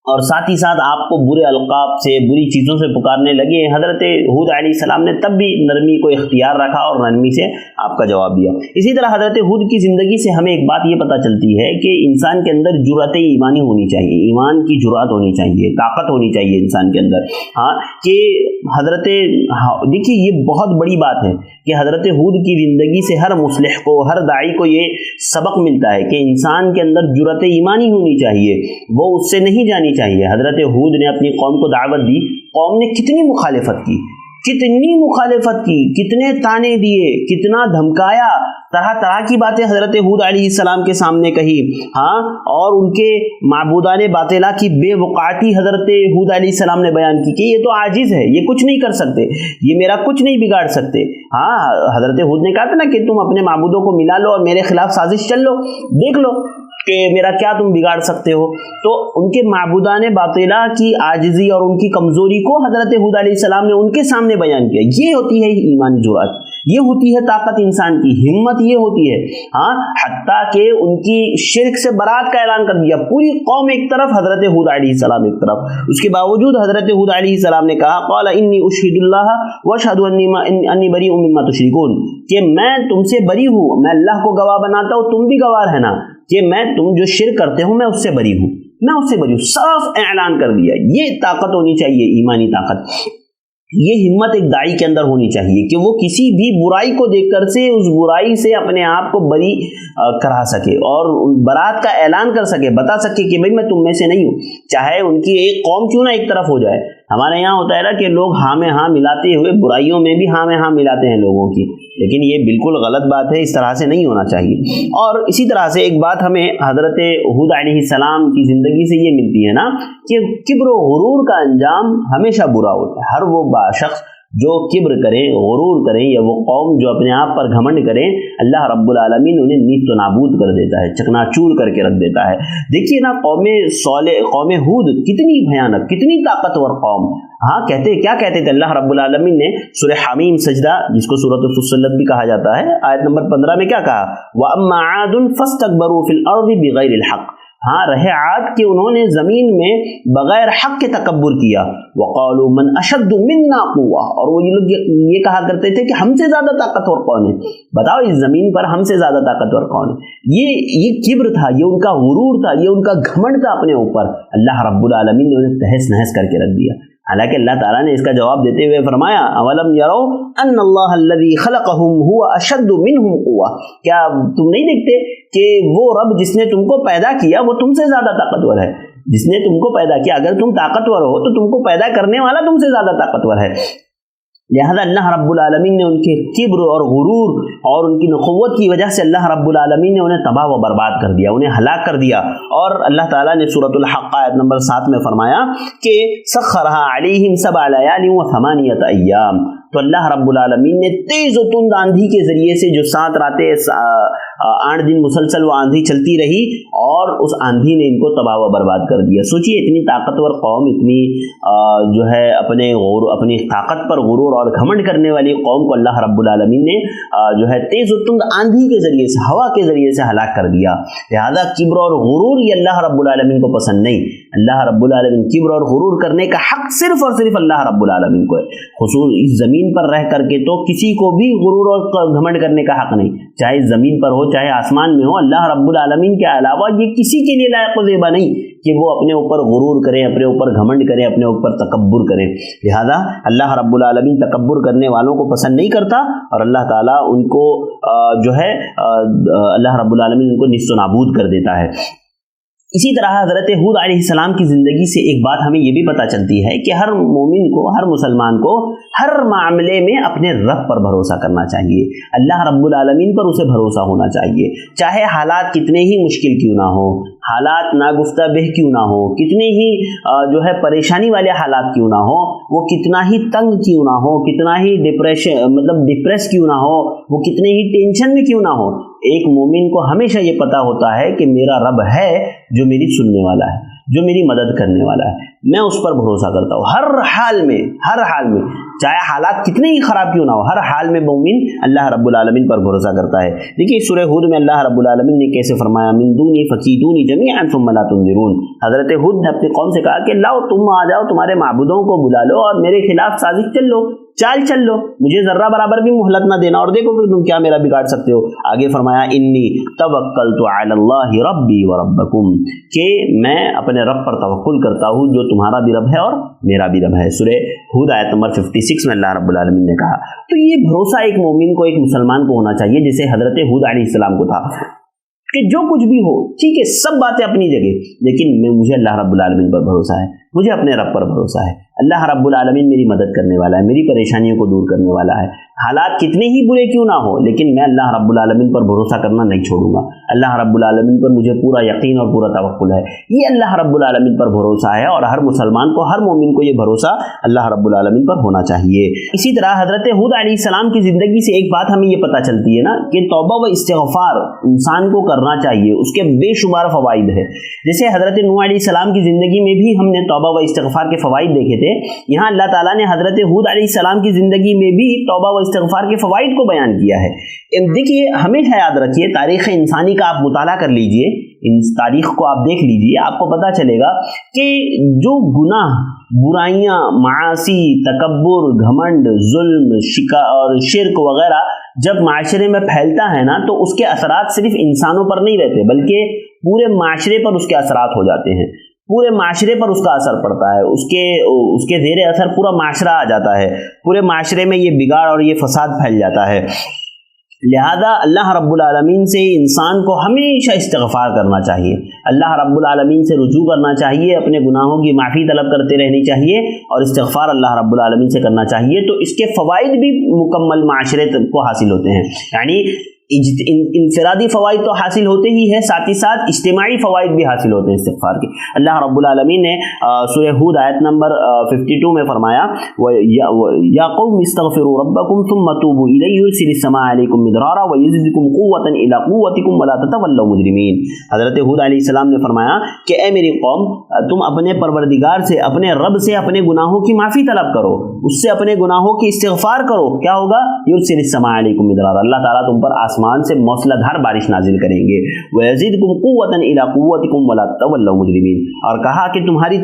और साथ ही साथ आपको बुरे अलक़ाब से, बुरी चीज़ों से पुकारने लगे। हज़रत हूद अलैहिस्सलाम ने तब भी नरमी को इख्तियार रखा और नरमी से आपका जवाब दिया। इसी तरह हज़रत हूद की ज़िंदगी से हमें एक बात ये पता चलती है कि इंसान के अंदर जुर्अत ईमानी होनी चाहिए, ईमान की जुर्अत होनी चाहिए, ताकत होनी चाहिए इंसान के अंदर। हाँ, कि देखिए ये बहुत बड़ी बात है कि हज़रत हूद की ज़िंदगी से हर मुस्लिह को, हर दाई को ये सबक मिलता है कि इंसान के अंदर जुर्अत ईमानी होनी चाहिए, वो उससे नहीं जानी चाहिए। हज़रत हूद ने अपनी कौम को दावत दी, कौम ने कितनी मुखालिफत की, کتنی مخالفت کی، کتنے تانے دیے، کتنا دھمکایا، طرح طرح کی باتیں حضرت ہود علیہ السلام کے سامنے کہی، ہاں، اور ان کے معبودان باطلہ کی بے وقعتی حضرت ہود علیہ السلام نے بیان کی کہ یہ تو عاجز ہے، یہ کچھ نہیں کر سکتے، یہ میرا کچھ نہیں بگاڑ سکتے۔ ہاں، حضرت ہود نے کہا تھا نا کہ تم اپنے معبودوں کو ملا لو اور میرے خلاف سازش چل لو، دیکھ لو کہ میرا کیا تم بگاڑ سکتے ہو۔ تو ان کے معبودان باطلہ کی عاجزی اور ان کی کمزوری کو حضرت ہود علیہ السلام نے ان کے سامنے بیان کیا۔ یہ ہوتی ہے ایمانی جرأت، یہ ہوتی ہے طاقت انسان کی، ہمت یہ ہوتی ہے، ہاں، حتیٰ کہ ان کی شرک سے برات کا اعلان کر دیا، پوری قوم ایک طرف، حضرت ہود علیہ السلام ایک طرف۔ اس کے باوجود حضرت ہود علیہ السلام نے کہا قال انی اشہد اللہ واشہد انی بریء مما تشرکون، کہ میں تم سے بری ہوں، میں اللہ کو گواہ بناتا ہوں، تم بھی گواہ رہنا کہ میں تم جو شرک کرتے ہو میں اس سے بری ہوں، میں اس سے بری ہوں، صاف اعلان کر دیا۔ یہ طاقت ہونی چاہیے، ایمانی طاقت، یہ ہمت ایک داعی کے اندر ہونی چاہیے کہ وہ کسی بھی برائی کو دیکھ کر سے اس برائی سے اپنے آپ کو بری کرا سکے اور برات کا اعلان کر سکے، بتا سکے کہ بھئی میں تم میں سے نہیں ہوں، چاہے ان کی ایک قوم کیوں نہ ایک طرف ہو جائے۔ ہمارے یہاں ہوتا ہے نا کہ لوگ ہاں میں ہاں ملاتے ہوئے برائیوں میں بھی ہاں میں ہاں ملاتے ہیں لوگوں کی، لیکن یہ بالکل غلط بات ہے، اس طرح سے نہیں ہونا چاہیے۔ اور اسی طرح سے ایک بات ہمیں حضرت ہود علیہ السلام کی زندگی سے یہ ملتی ہے نا کہ کبر و غرور کا انجام ہمیشہ برا ہوتا ہے۔ ہر وہ شخص جو کبر کریں، غرور کریں، یا وہ قوم جو اپنے آپ پر گھمنڈ کریں، اللہ رب العالمین انہیں نیست و نابود کر دیتا ہے، چکنا چور کر کے رکھ دیتا ہے۔ دیکھیے نا قوم صالح، قوم ہود کتنی بھیانک، کتنی طاقتور قوم، ہاں، کیا کہتے تھے اللہ رب العالمین نے سورہ حمیم سجدہ، جس کو سورۃ فصلت بھی کہا جاتا ہے، آیت نمبر 15 میں کیا کہا؟ وَأَمَّا عَادٌ فَاسْتَكْبَرُوا فِي الْأَرْضِ بِغَيْرِ الْحَقِّ، ہاں، رہے عاد کہ انہوں نے زمین میں بغیر حق کے تکبر کیا، وَقَالُوا مَنْ أَشَدُّ مِنَّا قُوَّةً، اور وہ یہ لوگ یہ کہا کرتے تھے کہ ہم سے زیادہ طاقتور کون ہے، بتاؤ اس زمین پر ہم سے زیادہ طاقتور کون ہے۔ یہ کبر تھا، یہ ان کا غرور تھا، یہ ان کا گھمنڈ تھا اپنے اوپر، اللہ رب العالمین نے انہیں تہس نہس کر کے رکھ دیا۔ حالانکہ اللہ تعالیٰ نے اس کا جواب دیتے ہوئے فرمایا اولم یرو ان اللہ الذی خلقہم هو اشد منہم قوہ، کیا تم نہیں دیکھتے کہ وہ رب جس نے تم کو پیدا کیا وہ تم سے زیادہ طاقتور ہے، جس نے تم کو پیدا کیا، اگر تم طاقتور ہو تو تم کو پیدا کرنے والا تم سے زیادہ طاقتور ہے۔ لہذا اللہ رب العالمین نے ان کے کبر اور غرور اور ان کی نخوت کی وجہ سے اللہ رب العالمین نے انہیں تباہ و برباد کر دیا، انہیں ہلاک کر دیا۔ اور اللہ تعالیٰ نے سورۃ الحق آیت نمبر 7 میں فرمایا کہ سخرها علیہم 7 لیال و 8 ایام، تو اللہ رب العالمین نے تیز و تند آندھی کے ذریعے سے جو 7 راتیں 8 دن مسلسل وہ آندھی چلتی رہی، اور اس آندھی نے ان کو تباہ و برباد کر دیا۔ سوچئے اتنی طاقتور قوم، اتنی جو ہے اپنی طاقت پر غرور اور گھمنڈ کرنے والی قوم کو اللہ رب العالمین نے جو ہے تیز و تند آندھی کے ذریعے سے، ہوا کے ذریعے سے ہلاک کر دیا۔ لہذا کبر اور غرور یہ اللہ رب العالمین کو پسند نہیں۔ اللہ رب العالمین کبر اور غرور کرنے کا حق صرف اور صرف اللہ رب العالمین کو ہے۔ خصوص اس زمین پر رہ کر کے تو کسی کو بھی غرور اور گھمنڈ کرنے کا حق نہیں، چاہے زمین پر ہو چاہے آسمان میں ہو۔ اللہ رب العالمین کے علاوہ یہ کسی کے لیے لائق و زیبا نہیں کہ وہ اپنے اوپر غرور کریں، اپنے اوپر گھمنڈ کریں، اپنے اوپر تکبر کریں۔ لہذا اللہ رب العالمین تکبر کرنے والوں کو پسند نہیں کرتا، اور اللہ تعالیٰ ان کو جو ہے اللہ رب العالمین ان کو نیست و نابود کر دیتا ہے۔ اسی طرح حضرت ہود علیہ السلام کی زندگی سے ایک بات ہمیں یہ بھی پتہ چلتی ہے کہ ہر مومن کو، ہر مسلمان کو ہر معاملے میں اپنے رب پر بھروسہ کرنا چاہیے، اللہ رب العالمین پر اسے بھروسہ ہونا چاہیے، چاہے حالات کتنے ہی مشکل کیوں نہ ہو، حالات ناگفتہ بہ کیوں نہ ہو، کتنے ہی جو ہے پریشانی والے حالات کیوں نہ ہو، وہ کتنا ہی تنگ کیوں نہ ہو، کتنا ہی ڈپریس کیوں نہ ہو، وہ کتنے ہی ٹینشن میں کیوں نہ ہو، ایک مومن کو ہمیشہ یہ پتہ ہوتا ہے کہ میرا رب ہے جو میری سننے والا ہے، جو میری مدد کرنے والا ہے، میں اس پر بھروسہ کرتا ہوں ہر حال میں، ہر حال میں، چاہے حالات کتنے ہی خراب کیوں نہ ہو، ہر حال میں مومن اللہ رب العالمین پر بھروسہ کرتا ہے۔ دیکھیے سورہ ہود میں اللہ رب العالمین نے کیسے فرمایا من دونی فکیدونی جمیعا ثم لا تنظرون، حضرت ہود نے اپنی قوم سے کہا کہ لاؤ تم آ جاؤ، تمہارے معبودوں کو بلا لو اور میرے خلاف سازش چل لو، چال چل لو، مجھے ذرہ برابر بھی مہلت نہ دینا، اور دیکھو پھر تم کیا میرا بگاڑ سکتے ہو۔ آگے فرمایا انی توکلت علی اللہ ربی وربکم، کہ میں اپنے رب پر توکل کرتا ہوں جو تمہارا بھی رب ہے اور میرا بھی رب ہے۔ سورہ ہود آیت نمبر 56 میں اللہ رب العالمین نے کہا۔ تو یہ بھروسہ ایک مومن کو، ایک مسلمان کو ہونا چاہیے جیسے حضرت ہود علیہ السلام کو تھا، کہ جو کچھ بھی ہو ٹھیک ہے، سب باتیں اپنی جگہ، لیکن مجھے اللہ رب العالمین پر بھروسہ ہے، مجھے اپنے رب پر بھروسہ ہے۔ अल्लाह रब्बुल आलमीन मेरी मदद करने वाला है, मेरी परेशानियों को दूर करने वाला है। हालात कितने ही बुरे क्यों ना हो, लेकिन मैं अल्लाह रब्बुल आलमीन पर भरोसा करना नहीं छोड़ूंगा। अल्लाह रब्बुल आलमीन पर मुझे पूरा यकीन और पूरा तवक्कुल है। ये अल्लाह रब्बुल आलमीन पर भरोसा है और हर मुसलमान को, हर मोमिन को ये भरोसा अल्लाह रब्बुल आलमीन पर होना चाहिए। इसी तरह हज़रत हूद अलैहिस्सलाम की ज़िंदगी से एक बात हमें ये पता चलती है ना कि तौबा व इस्तिग़फ़ार इंसान को करना चाहिए, उसके बेशुमार फ़वाइद है। जैसे हज़रत नूह अलैहिस्सलाम की ज़िंदगी में भी हमने तौबा व इस्तिग़फ़ार के फ़वाइद देखे थे, यहाँ अल्लाह ताला ने हज़रत हूद अलैहिस्सलाम की ज़िंदगी में भी तौबा व इस्तिग़फ़ार के फ़वाइद को बयान किया है। देखिए, हमेशा याद रखिए, तारीख़ इंसानी का आप मुताला कर लीजिए, इन तारीख़ को आप देख लीजिए, आपको पता चलेगा कि जो गुनाह, बुराइयाँ, मासी, तकब्बुर, घमंड, जुल्म, शिका और शिर्क वगैरह जब माशरे में फैलता है ना, तो उसके असरात सिर्फ इंसानों पर नहीं रहते, बल्कि पूरे माशरे पर उसके असरात हो जाते हैं। पूरे माशरे पर उसका असर पड़ता है, उसके ज़ेरे असर पूरा माशरा आ जाता है, पूरे माशरे में ये बिगाड़ और ये फसाद फैल जाता है। लिहाजा अल्लाह रब्बुल आलमीन से इंसान को हमेशा इस्तिग़फ़ार करना चाहिए, अल्लाह रब्बुल आलमीन से रुजू करना चाहिए, अपने गुनाहों की माफ़ी तलब करते रहनी चाहिए और इस्तिग़फ़ार अल्लाह रब्बुल आलमीन से करना चाहिए। तो इसके फ़वाइद भी मुकम्मल माशरे को हासिल होते हैं, यानी इनफरादी फ़वाइद तो हासिल होते ही है, साथ ही साथ इज्तिमाई फ़वाइद भी हासिल होते हैं इस्तिग़फ़ार के। अल्लाह रब्बुल आलमीन ने सूरह हूद आयत नंबर 52 में फरमाया, या कौम इस्तग़फ़िरू रब्बकुम सुम्मा तूबू इलैहि युरसिलिस समाअ अलैकुम मिदरारा व युज़िदकुम क़ुव्वतन इला क़ुव्वतिकुम वला ततवल्लव मुजरिमीन। हज़रत हूद अलैहिस्सलाम ने फरमाया कि ए मेरी कौम, तुम अपने परवरदिगार से, अपने रब से अपने गुनाहों की माफ़ी तलब करो, उससे अपने गुनाहों की इस्तिग़फ़ार करो। क्या होगा? युरसिलिस समाअ अलैकुम मिदरारा, अल्लाह ताला तुम पर आसमान से मौसलाधार बारिश नाजिल करेंगे। वयज़िदकुम क़ुव्वतन इला क़ुव्वतिकुम वला ततवल्लव मुजरिमीन, और कहा कि तुम्हारी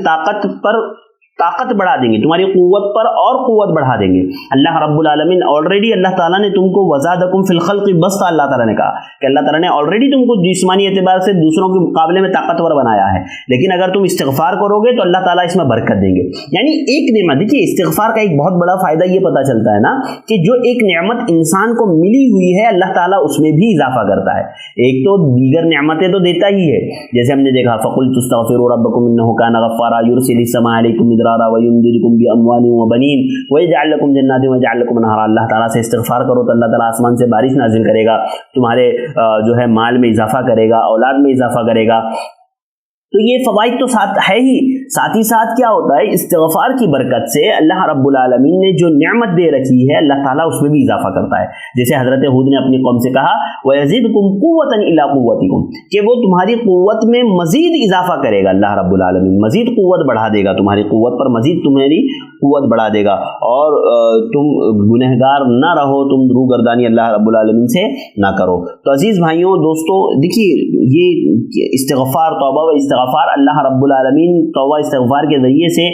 ताकत बढ़ा देंगे, तुम्हारी क़ुव्वत पर और क़ुव्वत बढ़ा देंगे। अल्लाह रब्बुल आलमीन ऑलरेडी, अल्लाह ताला ने तुमको वज़ादकुम फ़िल ख़ल्क़ि बस्ता, अल्लाह ताला ने कहा कि अल्लाह ताला ने ऑलरेडी तुमको जिस्मानी एतबार से दूसरों के मुकाबले में ताकतवर बनाया है, लेकिन अगर तुम इस्तिग़फ़ार करोगे तो अल्लाह ताला इसमें बरकत देंगे। यानी एक नेमत, देखिए इस्तिग़फ़ार का एक बहुत बड़ा फ़ायदा ये पता चलता है ना कि जो एक नेमत इंसान को मिली हुई है, अल्लाह ताला उसमें भी इजाफा करता है। एक तो दीगर नेमतें तो देता ही है, जैसे हमने देखा फ़क़ुल तुस्तग़फ़िरू रब्बकुम इन्नहु काना गफ़्फ़ारा युरसिलिस समाअ अलैकुम मिदरारा व युमदिदकुम बिअम्वालिन व बनीन व यजअल लकुम जन्नातिन व यजअल लकुम अनहारा। अल्लाह ताला से इस्तिग़फ़ार करो तो अल्लाह ताला आसमान से बारिश नाजिल करेगा, तुम्हारे जो है माल में इजाफा करेगा, औलाद में इजाफा करेगा। तो ये फ़वाइद तो साथ है ही, साथ ही साथ क्या होता है, इस्तिग़फ़ार की बरकत से अल्लाह रब्बुल आलमीन ने जो नेमत दे रखी है, अल्लाह ताला उसमें भी इजाफा करता है। जैसे हज़रत हूद ने अपनी कौम से कहा, वयज़िदकुम क़ुव्वतन इला क़ुव्वतिकुम, कि वो तुम्हारी क़ुव्वत में मज़ीद इजाफा करेगा, अल्लाह रब्बुल आलमीन मज़ीद क़ुव्वत बढ़ा देगा, तुम्हारी क़ुव्वत पर मज़ीद तुम्हारी क़ुव्वत बढ़ा देगा, और तुम गुनहगार ना रहो, तुम रूगर्दानी अल्लाह रब्बुल आलमीन से ना करो। तो अज़ीज़ भाइयों, दोस्तों, देखिए ये इस्तिग़फ़ार, तौबा व इस्तिग़फ़ार अल्लाह रब्बुल आलमीन तौबा इस्तिग़फ़ार के ज़रिए से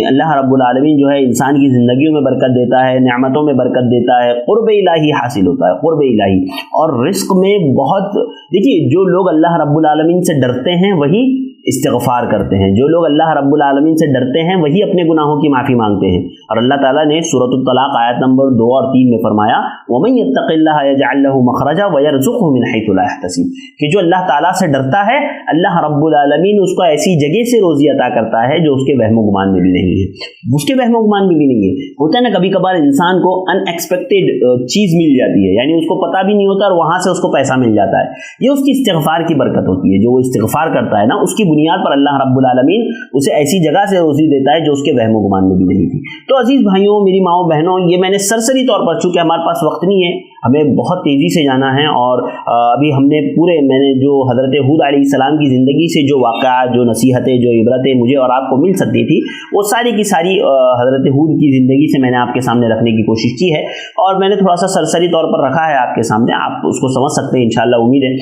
अल्लाह रब्बुल आलमीन जो है इंसान की ज़िंदगियों में बरकत देता है, नेमतों में बरकत देता है, क़ुर्ब इलाही हासिल होता है, क़ुर्ब इलाही। और रिज़्क़ में बहुत, देखिए जो लोग अल्लाह रब्बुल आलमीन से डरते हैं वही इस्तिग़फ़ार करते हैं, जो लोग अल्लाह रब्बुल आलमीन से डरते हैं वही अपने गुनाहों की माफ़ी मांगते हैं। और अल्लाह ताला ने सूरत तलाक़ आयत नंबर 2 और 3 में फरमाया, वमन यत्तक़िल्लाह यजअल लहू मख़रजा व यरज़ुक़हु मिन हैथु ला यहतसिब, कि जो अल्लाह ताला से डरता है, अल्लाह रब्बुल आलमीन उसको ऐसी जगह से रोज़ी अता करता है जो उसके वहम गुमान में भी नहीं है, उसके वहम गुमान में भी नहीं है। होता है ना, कभी कभार इंसान को अनएक्सपेक्टेड चीज़ मिल जाती है, यानी उसको पता भी नहीं होता और वहाँ से उसको पैसा मिल जाता है। ये उसकी इस्तिग़फ़ार की बरकत होती है, जो वो इस्तिग़फ़ार करता है ना, उसकी बुनियाद पर अल्लाह रब्बुल आलमीन उसे ऐसी जगह से रोज़ी देता है जो उसके वहम गुमान में भी नहीं थी। तो अजीज़ भाइयों, मेरी माओ बहनों, ये मैंने सरसरी तौर पर, चूँकि हमारे पास वक्त नहीं है, हमें बहुत तेज़ी से जाना है, और अभी हमने मैंने जो हज़रत हूद अलैहिस्सलाम की ज़िंदगी से जो वाक़यात, जो नसीहतें, जो इबरतें मुझे और आपको मिल सकती थी, वो सारी की सारी हज़रत हूद की ज़िंदगी से मैंने आपके सामने रखने की कोशिश की है, और मैंने थोड़ा सा सरसरी तौर पर रखा है आपके सामने, आप उसको समझ सकते हैं इंशाअल्लाह, उम्मीद है।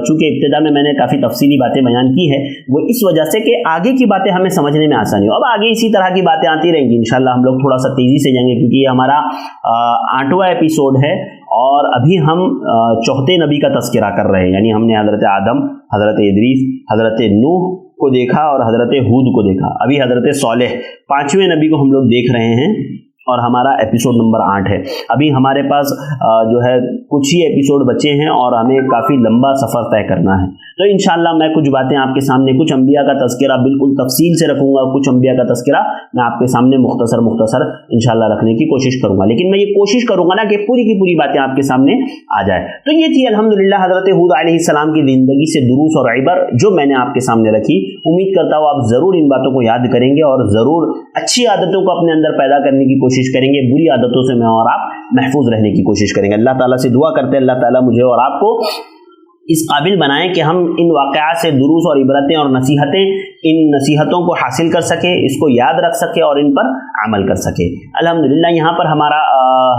चूँकि इब्तिदा में मैंने काफ़ी तफसीली बातें बयान की है, वो इस वजह से कि आगे की बातें हमें समझने में आसानी हो। अब आगे इसी तरह की बातें आती रहेंगी इंशाअल्लाह, हम लोग थोड़ा सा तेज़ी से जाएंगे, क्योंकि ये हमारा 8वां एपिसोड है, और अभी हम चौथे नबी का तज़किरा कर रहे हैं। यानी हमने हज़रत आदम, हज़रत इदरीस, हज़रत नूह को देखा और हज़रत हूद को देखा, अभी हज़रत सालेह 5वें नबी को हम लोग देख रहे हैं। اور ہمارا ایپیسوڈ نمبر 8 ہے. ابھی ہمارے پاس جو ہے کچھ ہی ایپیسوڈ بچے ہیں اور ہمیں کافی لمبا سفر طے کرنا ہے. تو انشاءاللہ میں کچھ باتیں آپ کے سامنے، کچھ انبیاء کا تذکرہ بالکل تفصیل سے رکھوں گا، کچھ انبیاء کا تذکرہ میں آپ کے سامنے مختصر انشاءاللہ رکھنے کی کوشش کروں گا. لیکن میں یہ کوشش کروں گا نا کہ پوری کی پوری باتیں آپ کے سامنے آ جائے. تو یہ تھی الحمدللہ حضرت ہود علیہ السلام کی زندگی سے دروس اور عبر جو میں نے آپ کے سامنے رکھی. امید کرتا ہوں آپ ضرور ان باتوں کو یاد کریں گے اور ضرور اچھی عادتوں کو اپنے اندر پیدا کرنے کی کوشش کریں گے، بری عادتوں سے میں اور آپ محفوظ رہنے کی کوشش کریں گے. اللہ تعالیٰ سے دعا کرتے ہیں اللہ تعالیٰ مجھے اور آپ کو اس قابل بنائیں کہ ہم ان واقعات سے دروس اور عبرتیں اور نصیحتیں، ان نصیحتوں کو حاصل کر سکیں، اس کو یاد رکھ سکیں اور ان پر عمل کر سکیں. الحمدللہ یہاں پر ہمارا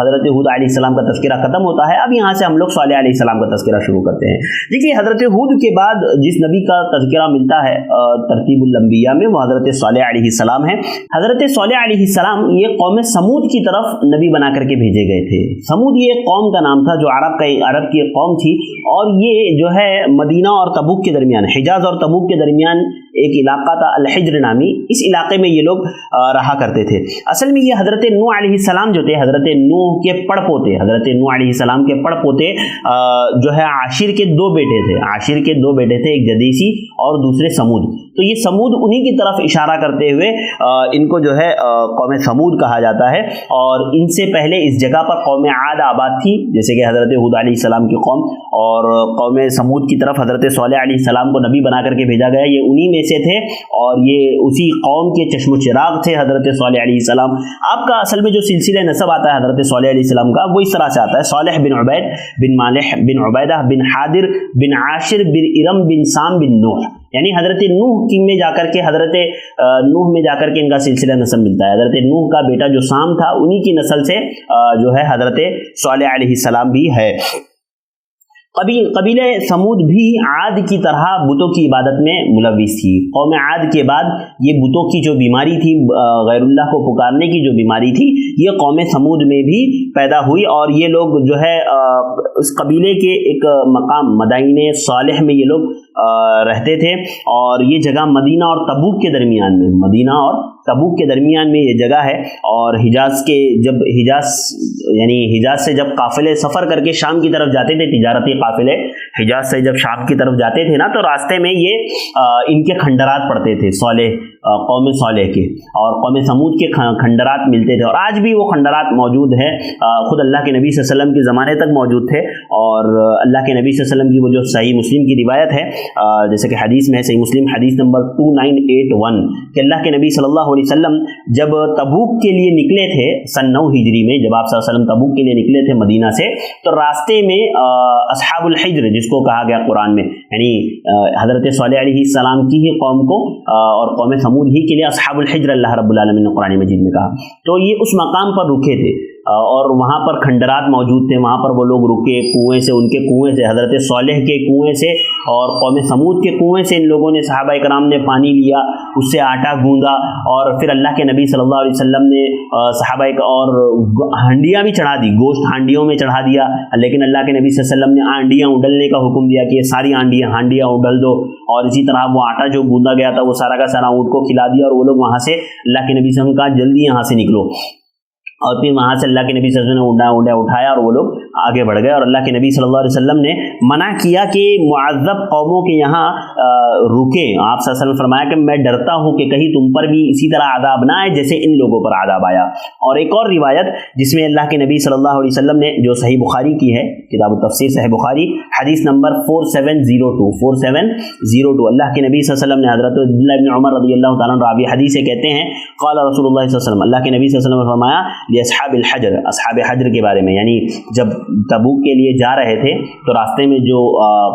حضرت ہود علیہ السلام کا تذکرہ ختم ہوتا ہے. اب یہاں سے ہم لوگ صالح علیہ السلام کا تذکرہ شروع کرتے ہیں. دیکھیے حضرت ہود کے بعد جس نبی کا تذکرہ ملتا ہے ترتیب الانبیاء میں وہ حضرت صالح علیہ السلام ہے. حضرت صالح علیہ السلام یہ قوم سمود کی طرف نبی بنا کر کے بھیجے گئے تھے. سمود یہ قوم کا نام تھا جو عرب کی ایک قوم تھی، اور یہ جو ہے مدینہ اور تبوک کے درمیان، حجاز اور تبوک کے درمیان ایک علاقہ تھا الحجر نامی. اس علاقے میں یہ لوگ رہا کرتے تھے. اصل میں یہ حضرت نوح علیہ السلام جو تھے، حضرت نوح کے پڑ پوتے، حضرت نوح علیہ السلام کے پڑ پوتے جو ہے عاشر کے 2 بیٹے تھے. عاشر کے 2 بیٹے تھے، ایک جدیسی اور دوسرے سمود. تو یہ سمود انہی کی طرف اشارہ کرتے ہوئے ان کو جو ہے قوم سمود کہا جاتا ہے. اور ان سے پہلے اس جگہ پر قوم عاد آباد تھی، جیسے کہ حضرت ہود علیہ السلام کی قوم، اور قوم سمود کی طرف حضرت صالح علیہ السلام کو نبی بنا کر کے بھیجا گیا. یہ انہی میں سے تھے اور یہ اسی قوم کے چشم و چراغ تھے حضرت صالح علیہ السلام. آپ کا اصل میں جو سلسلہ نسب آتا ہے حضرت صالح علیہ السلام کا وہ اس طرح سے آتا ہے: صالح بن عبید بن مالح بن عبیدہ بن حادر بن عاشر بن ارم بن سام بن نوح. یعنی حضرت نوح کی میں جا کر کے حضرت نوح میں جا کر کے ان کا سلسلہ نسب ملتا ہے. حضرت نوح کا بیٹا جو سام تھا انہی کی نسل سے جو ہے حضرت صالح علیہ السلام بھی ہے. قبیلہ سمود بھی عاد کی طرح بتوں کی عبادت میں ملوث تھی. قوم عاد کے بعد یہ بتوں کی جو بیماری تھی، غیر اللہ کو پکارنے کی جو بیماری تھی، یہ قوم سمود میں بھی پیدا ہوئی. اور یہ لوگ جو ہے اس قبیلے کے ایک مقام مدائن صالح میں یہ لوگ رہتے تھے. اور یہ جگہ مدینہ اور تبوک کے درمیان میں، مدینہ اور تبوک کے درمیان میں یہ جگہ ہے. اور حجاز سے جب قافلے سفر کر کے شام کی طرف جاتے تھے، تجارتی قافلے حجاز سے جب شام کی طرف جاتے تھے نا، تو راستے میں یہ ان کے کھنڈرات پڑتے تھے قوم صالح کے، اور قوم سمود کے کھنڈرات ملتے تھے. اور آج بھی وہ کھنڈرات موجود ہیں، خود اللہ کے نبی صلی اللہ علیہ وسلم کے زمانے تک موجود تھے. اور اللہ کے نبی صلی اللہ علیہ وسلم کی وہ جو صحیح مسلم کی روایت ہے، جیسے کہ حدیث میں ہے، صحیح مسلم حدیث نمبر 2981، کہ اللہ کے نبی صلی اللہ علیہ وسلم جب تبوک کے لیے نکلے تھے سن 9 ہجری میں، جب آپ صلی اللہ علیہ وسلم تبوک کے لیے نکلے تھے مدینہ سے، تو راستے میں اصحاب الحجر جس کو کہا گیا قرآن میں، یعنی حضرت صالح علیہ السلام کی ہی قوم کو اور قوم سمود ہی کے لیے اصحاب الحجر اللہ رب العالمین نے قرآن مجید میں کہا. تو یہ اس مقام پر رکے تھے اور وہاں پر کھنڈرات موجود تھے. وہاں پر وہ لوگ رکے، کنویں سے، ان کے کنویں سے، حضرت صالح کے کنویں سے اور قوم سمود کے کنویں سے ان لوگوں نے، صحابہ کرام نے پانی لیا، اس سے آٹا گوندا، اور پھر اللہ کے نبی صلی اللہ علیہ وسلم نے صحابہ اور ہانڈیاں بھی چڑھا دی، گوشت ہانڈیوں میں چڑھا دیا. لیکن اللہ کے نبی صلی اللہ علیہ وسلم نے ہانڈیاں اڈلنے کا حکم دیا کہ یہ ساری ہانڈیاں اڈل دو. اور اسی طرح وہ آٹا جو گوندا گیا تھا وہ سارا کا سارا اونٹ کو کھلا دیا، اور وہ لوگ وہاں سے اللہ کے نبی صلی اللہ علیہ وسلم نے کہا جلدی یہاں سے نکلو. اور پھر وہاں سے اللہ کے نبی صلی اللہ علیہ وسلم نے اونڈا اٹھایا اور وہ لوگ آگے بڑھ گئے. اور اللہ کے نبی صلی اللہ علیہ وسلم نے منع کیا کہ معذب قوموں کے یہاں رکیں. آپ صلی اللہ علیہ وسلم نے فرمایا کہ میں ڈرتا ہوں کہ کہیں تم پر بھی اسی طرح عذاب نہ آئے جیسے ان لوگوں پر عذاب آیا. اور ایک اور روایت جس میں اللہ کے نبی صلی اللہ علیہ وسلم نے، جو صحیح بخاری کی ہے، کتاب التفسیر صحیح بخاری، حدیث نمبر 4702، اللہ کے نبی صلی اللہ علیہ وسلم نے، حضرت عبداللہ بن عمر رضی اللہ تعالیٰ عنہ راوی حدیث سے کہتے ہیں، قال رسول اللہ صلی اللہ علیہ وسلم، اللہ کے نبی صلی اللہ علیہ وسلم نے فرمایا اصحاب الحجر، اصحاب حجر کے بارے میں، یعنی جب تبوک کے لیے جا رہے تھے تو راستے میں جو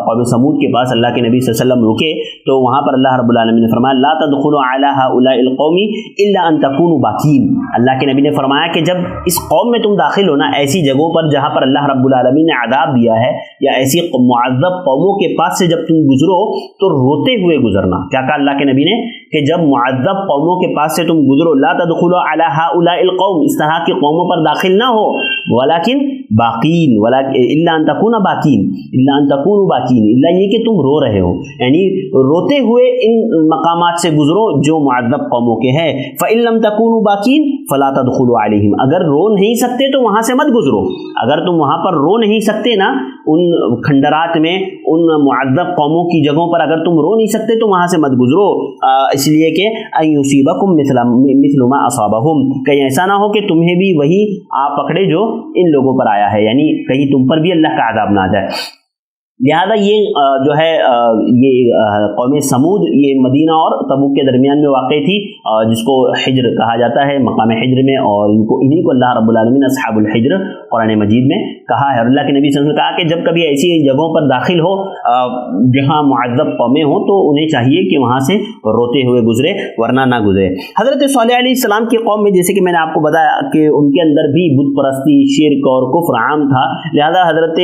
قوم سمود کے پاس اللہ کے نبی صلی اللہ علیہ وسلم رکے، تو وہاں پر اللہ رب العالمین نے فرمایا لا تدخلوا علی هؤلاء القوم الا ان تكونوا باکین. اللہ کے نبی نے فرمایا کہ جب اس قوم میں تم داخل ہونا، ایسی جگہوں پر جہاں پر اللہ رب العالمین نے عذاب دیا ہے، یا ایسی معذب قوموں کے پاس سے جب تم گزرو تو روتے ہوئے گزرنا. کیا کہا اللہ کے نبی نے کہ جب معذب قوموں کے پاس سے تم گزرو، لا تدخلوا علی هؤلاء القوم، اس طرح کی قوموں پر داخل نہ ہو، ولیکن बाकीन वला इल्ला अन तकूना बाकीन, इल्ला अन तकूनु बाकीन, इल्ला ये कि तुम रो रहे हो, यानी रोते हुए इन मकामात से गुजरो जो मुअद्दब कौमों के हैं। फ़इन लम तकूनु बाकीन फला तदखुलू अलैहिम, अगर रो नहीं सकते तो वहाँ से मत गुजरो। अगर तुम वहाँ पर रो नहीं सकते ना, उन खंडरात में, उन मुअद्दब कौमों की जगहों पर अगर तुम रो नहीं सकते तो वहाँ से मत गुजरो, इसलिए कि अन युसीबकुम मिस्लु मा असाबहुम, कहीं ऐसा ना हो कि तुम्हें भी वही आप पकड़े जो इन लोगों पर आया है, यानी कहीं तुम पर भी अल्लाह का अज़ाब ना आ जाए। लिहाजा ये जो है ये कौम समूद ये मदीना और तबूक के दरमियान में वाक़ई थी, जिसको हिज्र कहा जाता है, मकाम हिज्र में, और इन्हीं को अल्लाह रब्बुल आलमीन अस्हाबुल हिज्र कुरान मजीद में कहा है। और अल्लाह के नबी सल्लल्लाहु अलैहि वसल्लम ने कहा कि जब कभी ऐसी जगहों पर दाखिल हो जहाँ मुअज़्ज़ब कौमें हों तो उन्हें चाहिए कि वहाँ से रोते हुए गुजरे, वरना ना गुजरे। हज़रत सालेह अलैहिस्सलाम की कौम में जैसे कि मैंने आपको बताया कि उनके अंदर भी बुत परस्ती, शिर्क और कुफ्र आम था। लिहाजा हज़रत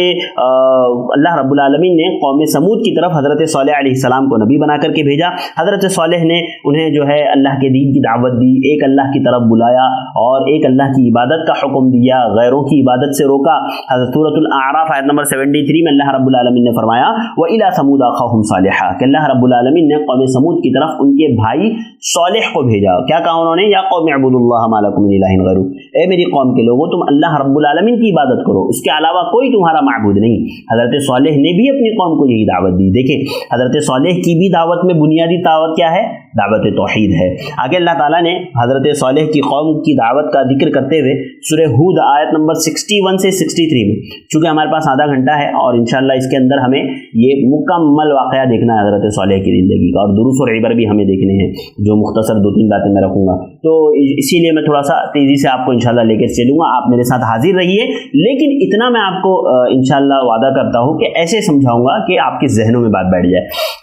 अल्लाह रब्बुल आलमीन ने कौम समूद की तरफ हज़रत सालेह अलैहिस्सलाम को नबी बना करके भेजा। हज़रत सालेह ने उन्हें जो है अल्लाह के दीन की दावत दी, एक अल्लाह की तरफ बुलाया और एक अल्लाह की इबादत का हुक्म दिया, गैरों की इबादत से रोका। हज़रत सूरतुल आराफ आयत नंबर 73 में अल्लाह रब्बुल आलमीन ने फरमाया व इला समूद अखाहुम सालिहा, कि अल्लाह रब्बुल आलमीन ने कौम समूद की तरफ उनके भाई सालेह को भेजा। क्या कहा उन्होंने? या कौम अबुदुल्लाह मा लकुम मिन इलाहिन गैरु, ए मेरी कौम के लोगों तुम अल्लाह रब्बुल आलमीन की इबादत करो, उसके अलावा कोई तुम्हारा माबूद नहीं। हज़रत सालेह ने भी अपनी कौम को यही दावत दी। देखिए हज़रत सालेह की भी दावत में बुनियादी दावत क्या है? दावत तौहीद है। आगे अल्लाह ताला ने हज़रत सालेह की कौम की दावत का जिक्र करते हुए सूरह हूद आयत नंबर 61 से 63 में, चूँकि हमारे पास आधा घंटा है और इंशाअल्लाह इसके अंदर हमें ये मुकम्मल वाक़या देखना है हज़रत सालेह की ज़िंदगी का, और दुरूस और इबर भी हमें देखने हैं, जो मुख्तसर 2-3 बातें मैं रखूँगा। तो इसीलिए मैं थोड़ा सा तेज़ी से आपको इंशाअल्लाह लेकर चलूँगा, आप मेरे साथ हाजिर रहिए। लेकिन इतना मैं आपको इंशाअल्लाह वादा करता हूँ कि ऐसे समझाऊँगा कि आपके जहनों में बात बैठ जाए।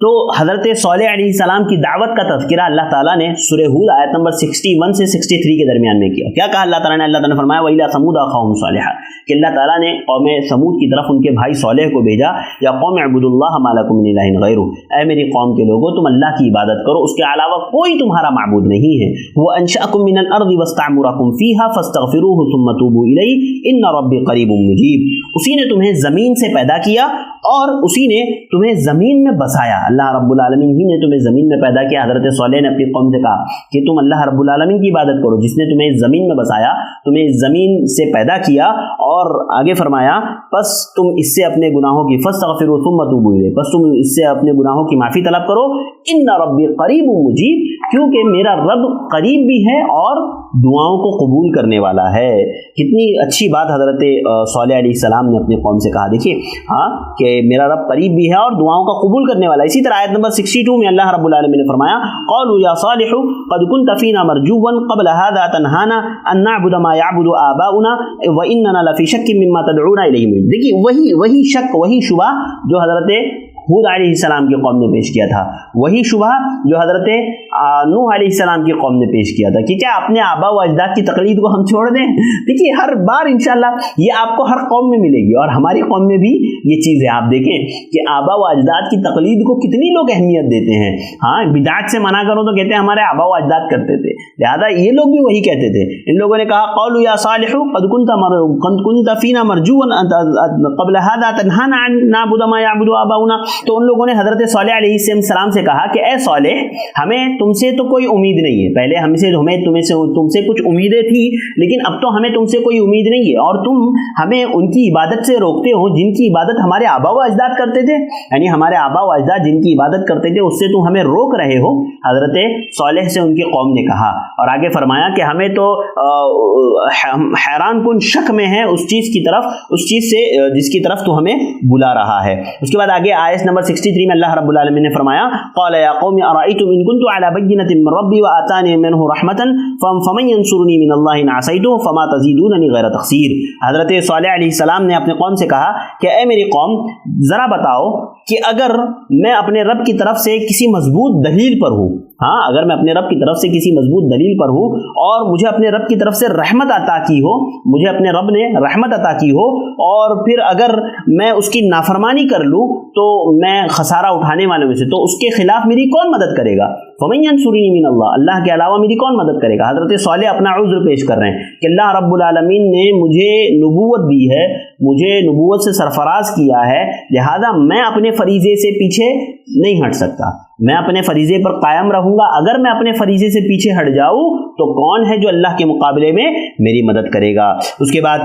तो हज़रत सालेह अलैहिस्सलाम की दावत का तज़किरा अल्लाह ताला ने सूरह हूद आयत नंबर 61 से 63 के दरमियान में किया। क्या कहा अल्लाह ताला ने? अल्लाह ताला ने फरमाया व इला समूद अखाहुम सालिहा, कि अल्लाह ताला ने कौम समूद की तरफ उनके भाई सालेह को भेजा। या कौम अबुदुल्लाह मा लकुम मिन इलाहिन गैरु, ऐ मेरी कौम के लोगों तुम अल्लाह की इबादत करो, उसके अलावा कोई तुम्हारा माबूद नहीं है। वो अंशअकुम मिनल अर्दि वस्तअमरकुम फीहा फस्तगफिरूहु सुम्मा तूबू इलैहि इन्न रब्बी करीबुम मुजीब, उसी ने तुम्हें ज़मीन से पैदा किया और उसी ने तुम्हें ज़मीन में बसाया। अल्लाह रब्बुल आलमीन ही ने तुम्हें ज़मीन में पैदा किया। हज़रत सालेह ने अपनी कौम से कहा कि तुम अल्लाह रब्बुल आलमीन की इबादत करो, जिसने तुम्हें ज़मीन में बसाया, तुम्हें ज़मीन से पैदा किया। और आगे फरमाया बस तुम इससे अपने गुनाहों की फस्तगफिरू सुम्मा तूबू इलैहि, बस तुम इससे अपने गुनाहों की माफ़ी तलब करो। इन्ना रब्बी करीबुम मुजीब, क्योंकि मेरा रब करीब भी है और दुआओं को कबूल करने वाला है। कितनी अच्छी बात हज़रत सालेह अलैहिस्सलाम ने अपनी कौम से कहा। देखिए हाँ, कि मेरा रब करीब भी है और दुआओं का कबूल करने वाला है। इसी तरह आयत नंबर 62 में अल्लाह रब्बुल आलमीन ने फरमाया क़ालू या सालिहु क़द कुन्त फ़ीना मरजूवन क़ब्ल हाज़ा तन्हाना अन नअबुद मा यअबुदु आबाउना व इन्नना लफ़ी शक्किन मिम्मा तदऊना इलैहि मुरीब। देखिए वही शक, वही शुबा जो हज़रत हूद अलैहिस्सलाम की कौम ने पेश किया था, वही शुबहा जो हज़रत नूह अलैहिस्सलाम की कौम ने पेश किया था कि क्या अपने आबा व अजदाद की तकलीद को हम छोड़ दें। देखिए हर बार इंशाअल्लाह ये आपको हर कौम में मिलेगी और हमारी कौम में भी ये चीज़ है। आप देखें कि आबा व अजदाद की तकलीद को कितनी लोग अहमियत देते हैं। हाँ, बिदात से मना करो तो कहते हैं हमारे आबा व अजदाद करते थे, लिहाजा ये लोग भी वही कहते थे। इन लोगों ने कहा क़ालू या सालिहु क़द कुन्त फ़ीना मरजूवन क़ब्ल हाज़ा तन्हाना अन नअबुद मा यअबुदु आबाउना, तो उन लोगों ने हज़रत सालेह अलैहिस्सलाम से कहा कि ए सालेह, हमें तुमसे तो कोई उम्मीद नहीं है, पहले तुमसे कुछ उम्मीदें थी, लेकिन अब तो हमें तुमसे कोई उम्मीद नहीं है और तुम हमें उनकी इबादत से रोकते हो जिनकी इबादत हमारे आबा व अजदाद करते थे, यानी हमारे आबा व अजदाद जिनकी इबादत करते थे उससे तुम हमें रोक रहे हो। हज़रत सालेह से उनकी कौम ने कहा और आगे फरमाया कि हमें तो हैरान कुन शक में है उस चीज़ की तरफ, उस चीज़ से जिसकी तरफ तू हमें बुला रहा है। उसके बाद आगे आयत नंबर 63 में अल्लाह रब्बुल आलमीन ने फरमाया क़ाल या कौम अराइतुम इन कुन्तु अला बय्यिनतिन मिन रब्बी व आतानी मिनहु रहमतन फमन यंसुरनी मिनल्लाहि इन असैतुहु फमा तज़ीदूननी गैर तक़सीर। हज़रत सालेह अलैहिस्सलाम ने अपने कौम से कहा कि ऐ मेरी कौम, ज़रा बताओ कि अगर मैं अपने रब की तरफ से किसी मजबूत दलील पर हूँ ہاں اگر میں اپنے رب کی طرف سے کسی مضبوط دلیل پر ہوں اور مجھے اپنے رب کی طرف سے رحمت عطا کی ہو، مجھے اپنے رب نے رحمت عطا کی ہو، اور پھر اگر میں اس کی نافرمانی کر لوں تو میں خسارہ اٹھانے والوں میں سے، تو اس کے خلاف میری کون مدد کرے گا؟ فَمَن يَنصُرُنِي مِنَ اللَّهِ، اللہ کے علاوہ میری کون مدد کرے گا؟ حضرت صالح اپنا عذر پیش کر رہے ہیں کہ اللہ رب العالمین نے مجھے نبوت دی ہے، مجھے نبوت سے سرفراز کیا ہے، لہذا میں اپنے فریضے سے پیچھے نہیں ہٹ سکتا، میں اپنے فریضے پر قائم رہوں گا۔ اگر میں اپنے فریضے سے پیچھے ہٹ جاؤں تو کون ہے جو اللہ کے مقابلے میں میری مدد کرے گا؟ اس کے بعد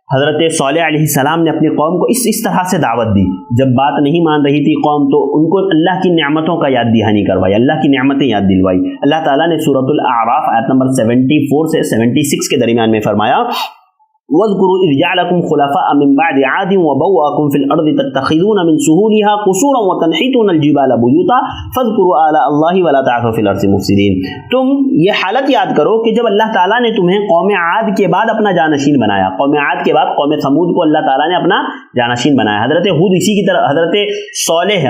حضرت صالح علیہ السلام نے اپنی قوم کو اس طرح سے دعوت دی، جب بات نہیں مان رہی تھی قوم تو ان کو اللہ کی نعمتوں کا یاد دہانی کروائی، اللہ کی نعمتیں یاد دلوائی۔ اللہ تعالیٰ نے سورۃ الاعراف آیت نمبر 74 سے 76 کے درمیان میں فرمایا وَاذْكُرُوا إِذْ جَعَلَكُمْ خُلَفَاءَ مِنْ بَعْدِ عَادٍ وَبَوَّأَكُمْ فِي الْأَرْضِ تَتَّخِذُونَ مِنْ سُهُولِهَا قُصُورًا وَتَنْحِتُونَ الْجِبَالَ بُيُوتًا فَاذْكُرُوا آلَاءَ اللَّهِ وَلَا تَعْثَوْا فِي الْأَرْضِ مُفْسِدِينَ۔ تم یہ حالت یاد کرو کہ جب اللہ تعالیٰ نے تمہیں قوم عاد کے بعد اپنا جانشین بنایا، قوم عاد کے بعد قوم ثمود کو اللہ تعالیٰ نے اپنا جانشین بنایا۔ حضرت ہود اسی کی طرف، حضرت صالح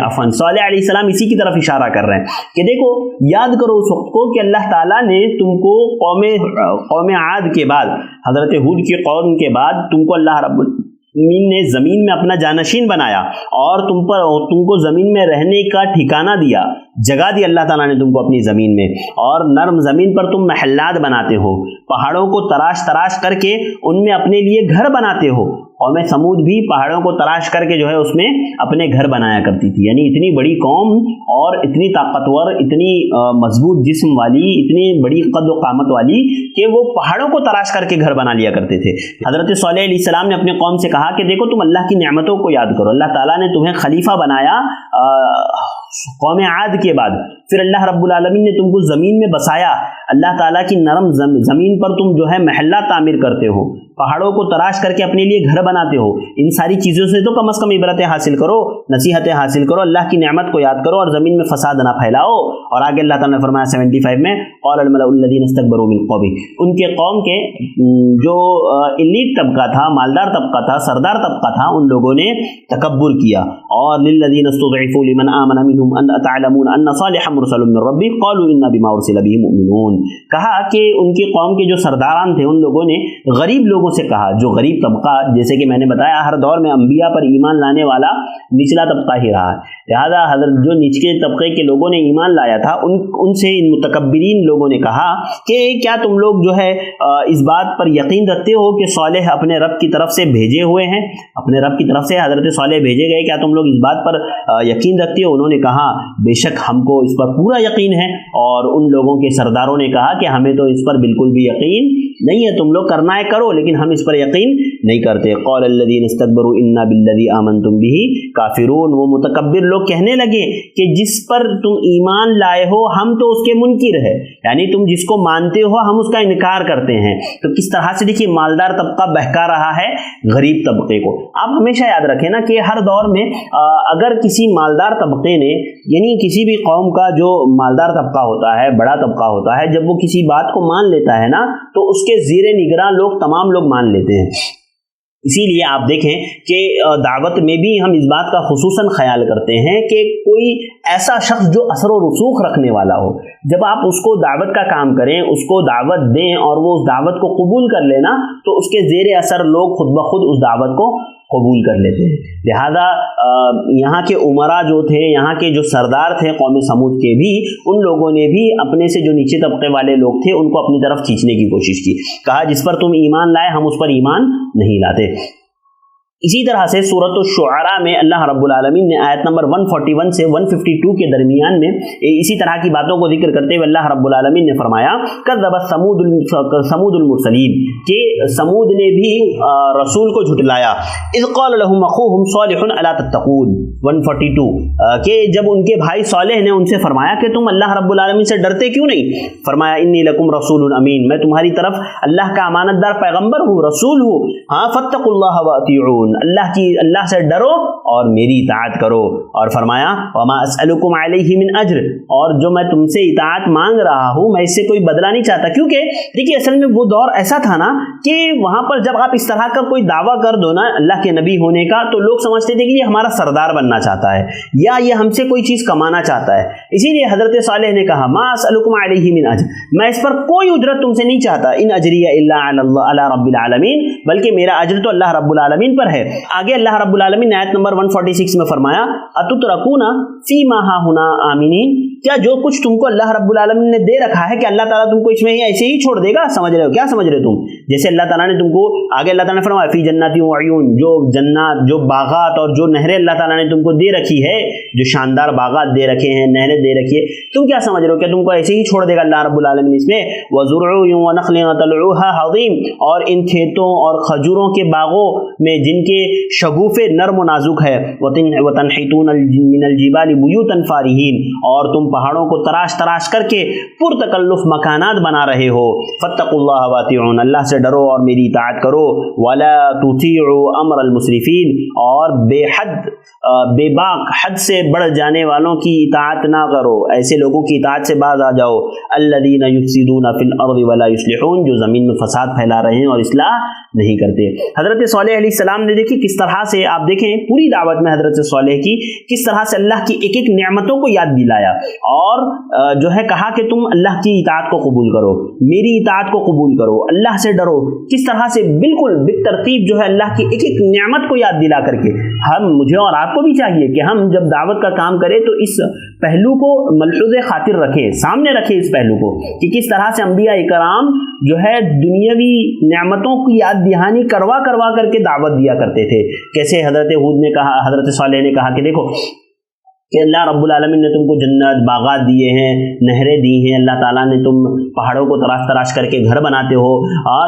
علیہ السلام اسی کی طرف اشارہ کر رہے ہیں کہ دیکھو یاد کرو اس وقت کو کہ اللہ تعالیٰ نے تم کو قوم عاد کے بعد، حضرت ہود کی قوم کے بعد تم کو اللہ رب العالمین نے زمین میں اپنا جانشین بنایا اور تم کو زمین میں رہنے کا ٹھکانہ دیا، جگہ دی اللہ تعالیٰ نے تم کو اپنی زمین میں، اور نرم زمین پر تم محلات بناتے ہو، پہاڑوں کو تراش کر کے ان میں اپنے لیے گھر بناتے ہو۔ قوم ثمود بھی پہاڑوں کو تراش کر کے جو ہے اس میں اپنے گھر بنایا کرتی تھی، یعنی اتنی بڑی قوم اور اتنی طاقتور، اتنی مضبوط جسم والی، اتنی بڑی قد و قامت والی کہ وہ پہاڑوں کو تراش کر کے گھر بنا لیا کرتے تھے۔ حضرت صالح علیہ السلام نے اپنے قوم سے کہا کہ دیکھو تم اللہ کی نعمتوں کو یاد کرو، اللہ تعالیٰ نے تمہیں خلیفہ بنایا قوم عاد کے بعد، پھر اللہ رب العالمین نے تم کو زمین میں بسایا، اللہ تعالیٰ کی نرم زمین پر تم جو ہے محلہ تعمیر کرتے ہو، پہاڑوں کو تراش کر کے اپنے لیے گھر بناتے ہو۔ ان ساری چیزوں سے تو کم از کم عبرتیں حاصل کرو، نصیحتیں حاصل کرو، اللہ کی نعمت کو یاد کرو اور زمین میں فساد نہ پھیلاؤ۔ اور آگے اللہ تعالیٰ نے فرمایا 75 میں قال الملأ الذین استکبروا من قومہ، ان کے قوم کے جو ایلیٹ طبقہ تھا، مالدار طبقہ تھا، سردار طبقہ تھا، ان لوگوں نے تکبر کیا۔ اور للذین استضعفوا لمن آمن منهم ان تعلمون ان صالحا مرسل من ربی قالوا انا بما ارسل به مؤمنون، کہا کہ ان کی قوم کے جو سرداران تھے ان لوگوں نے غریب لوگوں سے کہا، جو غریب طبقہ، جیسے کہ میں نے بتایا ہر دور میں انبیاء پر ایمان لانے والا نچلا طبقہ ہی رہا ہے، لہذا حضرت جو نچلے طبقے کے لوگوں نے ایمان لایا تھا ان سے ان متکبرین لوگوں نے کہا کہ کیا تم لوگ جو ہے اس بات پر یقین رکھتے ہو کہ صالح اپنے رب کی طرف سے بھیجے ہوئے ہیں، اپنے رب کی طرف سے حضرت صالح بھیجے گئے، کیا تم لوگ اس بات پر یقین رکھتے ہو؟ انہوں نے کہا بے شک ہم کو اس پر پورا یقین ہے، اور ان لوگوں کے سرداروں نے کہا کہ ہمیں تو اس پر بالکل بھی یقین نہیں ہے، تم لوگ کرنا ہے کرو لیکن ہم اس پر یقین نہیں کرتے۔ قال الذین استکبروا انا بالذی آمنتم به کافرون، وہ متکبر لوگ کہنے لگے کہ جس پر تم ایمان لائے ہو ہم تو اس کے منکر ہے، یعنی تم جس کو مانتے ہو ہم اس کا انکار کرتے ہیں۔ تو کس طرح سے دیکھیے مالدار طبقہ بہکا رہا ہے غریب طبقے کو۔ آپ ہمیشہ یاد رکھیں نا کہ ہر دور میں اگر کسی مالدار طبقے نے، یعنی کسی بھی قوم کا جو مالدار طبقہ ہوتا ہے، بڑا طبقہ ہوتا ہے، جب وہ کسی بات کو مان لیتا ہے نا تو اس کے زیر نگراں لوگ تمام لوگ مان لیتے ہیں۔ اسی لیے آپ دیکھیں کہ دعوت میں بھی ہم اس بات کا خصوصاً خیال کرتے ہیں کہ کوئی ایسا شخص جو اثر و رسوخ رکھنے والا ہو، جب آپ اس کو دعوت کا کام کریں، اس کو دعوت دیں اور وہ اس دعوت کو قبول کر لینا تو اس کے زیر اثر لوگ خود بخود اس دعوت کو قبول کر لیتے ہیں۔ لہذا یہاں کے عمرا جو تھے، یہاں کے جو سردار تھے قوم سمود کے بھی، ان لوگوں نے بھی اپنے سے جو نیچے طبقے والے لوگ تھے ان کو اپنی طرف کھینچنے کی کوشش کی، کہا جس پر تم ایمان لائے ہم اس پر ایمان نہیں لاتے۔ اسی طرح سے سورۃ الشعراء میں اللہ رب العالمین نے آیت نمبر 141 سے 152 کے درمیان میں اسی طرح کی باتوں کو ذکر کرتے ہوئے اللہ رب العالمین نے فرمایا کذبت ثمود المرسلین، کہ سمود نے بھی رسول کو جھٹلایا۔ اذ قال لهم اخوهم صالح الا تتقون 142، کہ جب ان کے بھائی صالح نے ان سے فرمایا کہ تم اللہ رب العالمین سے ڈرتے کیوں نہیں؟ فرمایا انی لکم رسول امین، میں تمہاری طرف اللہ کا امانت دار پیغمبر ہوں، رسول ہوں، ہاں فاتقوا اللہ واطیعون، वतअतिऊन, अल्लाह से डरो और मेरी इताअत करो। और फरमाया वमा असअलुकुम अलैहि मिन अज्र, और जो मैं तुमसे इताअत मांग रहा हूँ मैं इससे कोई बदला नहीं चाहता। क्योंकि देखिए असल में वो दौर ऐसा था ना कि वहां पर जब आप इस तरह का कोई दावा कर दो ना अल्लाह के नबी होने का, तो लोग समझते थे कि ये हमारा सरदार बनना चाहता है या ये हमसे कोई चीज कमाना चाहता है। इसीलिए हजरत सालेह ने कहा मा असअलुकुम अलैहि मिन अज्र, मैं इस पर कोई उजरत तुमसे नहीं चाहता, इन अजरिया इल्ला अला रब्बिल आलमीन, बल्कि मेरा अजर तो अल्लाह रब्बुल आलमीन पर है। आगे अल्लाह रब्बुल आलमीन ने आयत नंबर 146 में फरमाया अतुतरकूना फीमा हाहुना आमिनीन, क्या जो कुछ तुमको अल्लाह रब्बुल आलमीन ने दे रखा है कि अल्लाह ताला तुमको इसमें ही ऐसे ही छोड़ देगा? समझ रहे हो? क्या समझ रहे हो तुम? जैसे अल्लाह ताला ने तुमको आगे अल्लाह ताला ने फरमाया फी जन्नती व अयून, जो जन्नत, जो बागात और जो नहरें अल्लाह ताला ने तुमको दे रखी है, जो शानदार बागात दे रखे हैं, नहरें दे रखी है, तुम क्या समझ रहे हो? क्या तुमको ऐसे ही छोड़ देगा अल्लाह रब्बुल आलमीन इसमें? वज़ुरुन व नख़लिन तलउहा हज़ीम, और इन खेतों और खजूरों के बागों में जिनके शगुफे नर्म व नाजुक है, वतनहितून मिनल जिबालि बुयूतन फारिहीन, और तुम पहाड़ों को तराश तराश करके पुरतकल्लुफ मकानात बना रहे हो। फत्तकुल्लाह वातिऊन, अल्लाह से डरो और मेरी इताअत करो। वला तुतीउ अम्रल मुसरिफीन, और बेहद बेबाक हद से बढ़ जाने वालों की इताअत ना करो, ऐसे लोगों की इताअत से बाज आ जाओ। अल्लज़ीना युफ़सिदूना फ़िल अर्ज़ि वला युस्लिहून, जो ज़मीन में फसाद फैला रहे हैं और इस्लाह नहीं करते। हज़रत सालेह अलैहिस्सलाम ने देखी किस तरह से, आप देखें पूरी दावत में हज़रत सालेह की किस तरह से अल्लाह की एक एक नेमतों को याद दिलाया और जो है कहा कि तुम अल्लाह की इताअत को कबूल करो, मेरी इताअत को कबूल करो, अल्लाह से डरो। किस तरह से बिल्कुल बितरतीब जो है अल्लाह की एक एक नेमत को याद दिला करके, हम मुझे और आपको भी चाहिए कि हम जब दावत का काम करें तो इस पहलू को मलहूज़े खातिर रखें, सामने रखें इस पहलू को कि किस तरह से अंबिया इकराम जो है दुनियावी नेमतों की याद दहानी करवा करवा करके दावत दिया करते थे। कैसे हजरत हूद ने कहा, हजरत सालेह ने कहा कि देखो कि अल्लाह रब्बुल आलमीन ने तुमको जन्नत बागात दिए हैं, नहरें दी हैं, अल्लाह ताला ने तुम पहाड़ों को तराश तराश करके घर बनाते हो,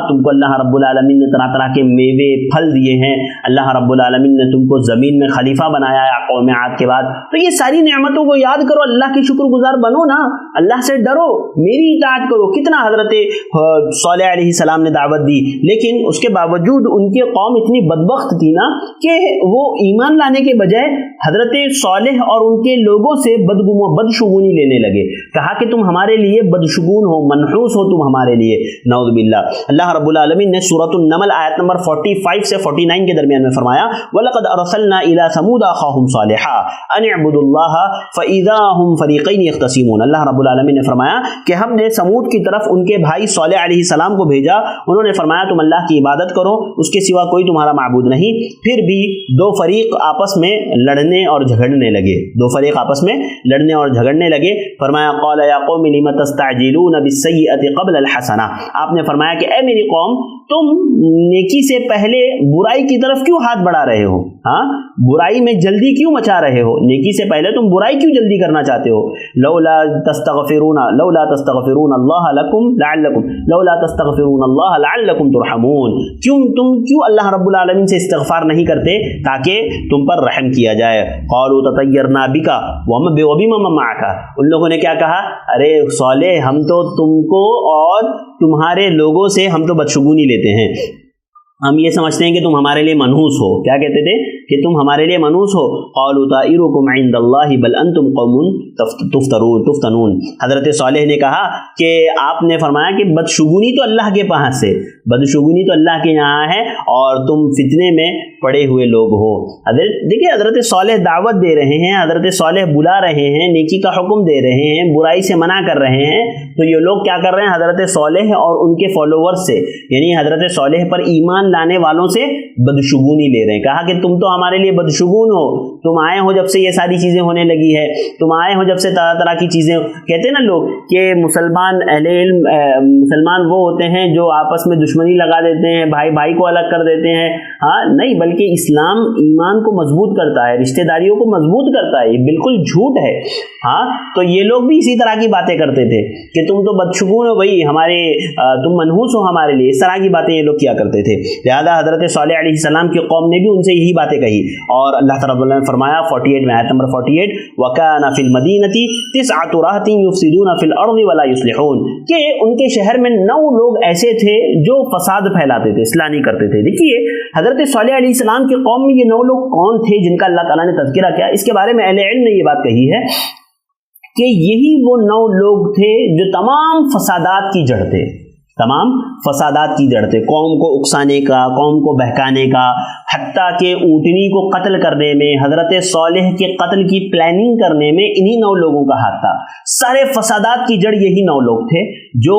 तुमको अल्लाह रब्बुल आलमीन ने तरह तरह के मेवे फल दिए हैं, अल्लाह रब्बुल आलमीन ने तुमको ज़मीन में खलीफा बनाया है कौम आद के बाद। तो ये सारी नेमतों को याद करो, अल्लाह की शुक्रगुजार बनो ना, अल्लाह से डरो, मेरी इताअत करो। कितना हज़रत सालेह अलैहिस्सलाम ने दावत दी, लेकिन उसके बावजूद उनकी कौम इतनी बदबख्त थी ना कि वो ईमान लाने के बजाय हज़रत सालेह और उनके लोगों से बदशुगूनी लेने लगे। कहा कि तुम हमारे लिए बदशुगून हो, मनहूस हो तुम हमारे लिए, नऊज़ बिल्लाह। अल्लाह रब्बुल आलमीन ने सूरतुन नमल आयत नंबर 45 से 49 के दरमियान में फरमाया वलक़द अरसलना इला समूद अख़ाहुम सालिहा अन इअ्बुदुल्लाह फ़इज़ा हुम फ़रीक़ैन यख़्तसिमून। अल्लाह रब्बुल आलमीन ने फरमाया कि हमने समूद की तरफ उनके भाई सालेह अलैहिस्सलाम को भेजा, उन्होंने फरमाया तुम अल्लाह की इबादत करो, उसके सिवा कोई तुम्हारा माबूद नहीं। फिर भी दो फरीक आपस में लड़ने और झगड़ने लगे, दो फरीक आपस में लड़ने और झगड़ने लगे। फरमाया क़ाल या क़ौम लिम तस्तअजिलून बिस्सय्यअति क़ब्ल अल-हसना, आपने फरमाया कि ए मेरी कौम, तुम नेकी से पहले बुराई की तरफ क्यों हाथ बढ़ा रहे हो? हाँ, बुराई में जल्दी क्यों मचा रहे हो? नेकी से पहले तुम बुराई क्यों जल्दी करना चाहते हो? लौला तस्तगफिरून अल्लाह लकुम लअल्लकुम लौला तस्तगफिरून अल्लाह लअल्लकुम तुरहमून, तुम क्यों अल्लाह रब्बुल आलमीन से इस्तिग़फ़ार नहीं करते ताकि तुम पर रहम किया जाए? क़ालू ततय्यरना बिका व बिमन मअका, उन लोगों ने क्या कहा, अरे सालेह हम तो तुमको और तुम्हारे लोगों से हम तो बदशुगूनी लेते हैं, हम ये समझते हैं कि तुम हमारे लिए मनहूस हो। क्या कहते थे कि तुम हमारे लिए मनहूस हो। क़ालू ताइरुकुम इंदल्लाहि बल अंतुम कौमुन तुफ्तनून, हज़रत सालेह ने कहा कि आपने फरमाया कि बदशुगुनी तो अल्लाह के पास से, बदशुगुनी तो अल्लाह के यहाँ है और तुम फितने में पड़े हुए लोग हो। देखिए हज़रत सालेह दावत दे रहे हैं, हज़रत सालेह बुला रहे हैं, नेकी का हुक्म दे रहे हैं, बुराई से मना कर रहे हैं, तो ये लोग क्या कर रहे हैं, हज़रत सालेह और उनके फॉलोवर्स से, यानी हज़रत सालेह पर ईमान लाने वालों से बदशुगुनी ले रहे हैं। कहा कि तुम तो हमारे लिए बदशुगुन हो, तुम आए हो जब से ये सारी चीज़ें होने लगी है, तुम आए हो जब से तरह तरह की चीज़ें, कहते हैं ना लोग कि मुसलमान अहले इल्म मुसलमान वो होते हैं जो आपस में दुश्मनी लगा देते हैं, भाई भाई को अलग कर देते हैं। हाँ नहीं, बल्कि इस्लाम ईमान को मजबूत करता है, रिश्तेदारियों को मजबूत करता है, ये बिल्कुल झूठ है। हाँ, तो ये लोग भी इसी तरह की बातें करते थे कि तुम तो बदशुगुन हो भाई, हमारे तुम मनहूस हो हमारे लिए, इस तरह की बातें ये लोग किया करते थे। लिहाजा हज़रत सालेह अलैहिस्सलाम की कौम ने भी उनसे यही बातें कही कही। और अल्लाह ताला ने फरमाया 48 में, आयत नंबर 48, वकाना फिल मदीनती तिसअतु रहतिन युफसिदूना फिल अर्दि वला युस्लिहून, कि उनके शहर में 9 लोग ऐसे थे जो फसाद फैलाते थे, इस्लाह नहीं करते थे। देखिए हजरत सालेह अलैहिस्सलाम की कौम में ये 9 लोग कौन थे जिनका अल्लाह ताला ने तज़किरा किया? इसके बारे में अहले इल्म ने ये बात कही है कि यही वो 9 लोग थे जो तमाम फसादात की जड़ थे, तमाम फसादात की जड़ थे, कौम को उकसाने का, कौम को बहकाने का, हत्ता के ऊँटनी को कत्ल करने में, हजरत सालेह के कत्ल की प्लानिंग करने में इन्हीं 9 लोगों का हाथ था। सारे फसादात की जड़ यही 9 लोग थे जो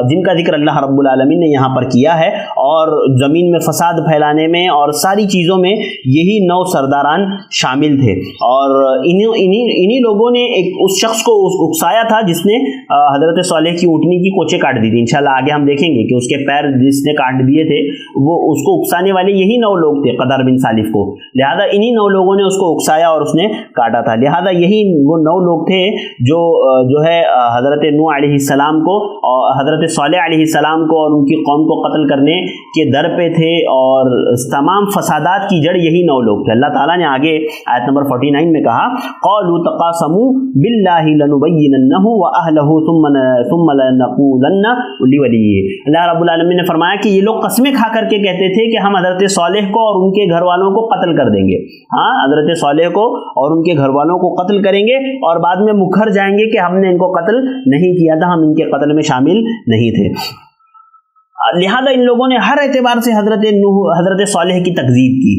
जिनका जिक्र अल्लाह रब्बुल आलमीन ने यहाँ पर किया है, और ज़मीन में फसाद फैलाने में और सारी चीज़ों में यही 9 सरदारान शामिल थे। और इन्हीं लोगों ने एक उस शख्स को उकसाया था जिसने हजरत सालेह की ऊँटनी की कोचें काट दी थी। इंशाल्लाह आगे हम देखेंगे कि उसके पैर जिसने काट दिए थे वो उसको उकसाने वाले यही 9 लोग थे, कदर बिन सालिफ को। लिहाजा इन्हीं 9 लोगों ने उसको उकसाया और उसने काटा था। लिहाजा यही वो 9 लोग थे जो है हजरत नूह अलैहिस्सलाम को और हजरत सालेह अलैहिस्सलाम को और उनकी कौम को कत्ल करने के दर पे थे, और तमाम फसादात की जड़ यही 9 लोग थे। अल्लाह ताला ने आगे आयत नंबर 49 में कहा, क़ालू तक़ासमू बिल्लाहि लनुबय्यिनन्नहु व अहलहु सुम्मा लनक़ूलन्ना लिवलिय्यिही। अल्लाह रब्बुल आलमीन ने फरमाया कि ये लोग कस्में खा करके कहते थे कि हम हजरत सालेह को और उनके घर वालों को कत्ल कर देंगे। हाँ, हजरत सालेह को और उनके घर वालों को कत्ल करेंगे और बाद में मुखर जाएंगे कि हमने इनको कत्ल नहीं किया था, हम इनके कत्ल में शामिल नहीं थे। लिहाजा इन लोगों ने हर एतबार से हजरत सालेह की तकजीब की,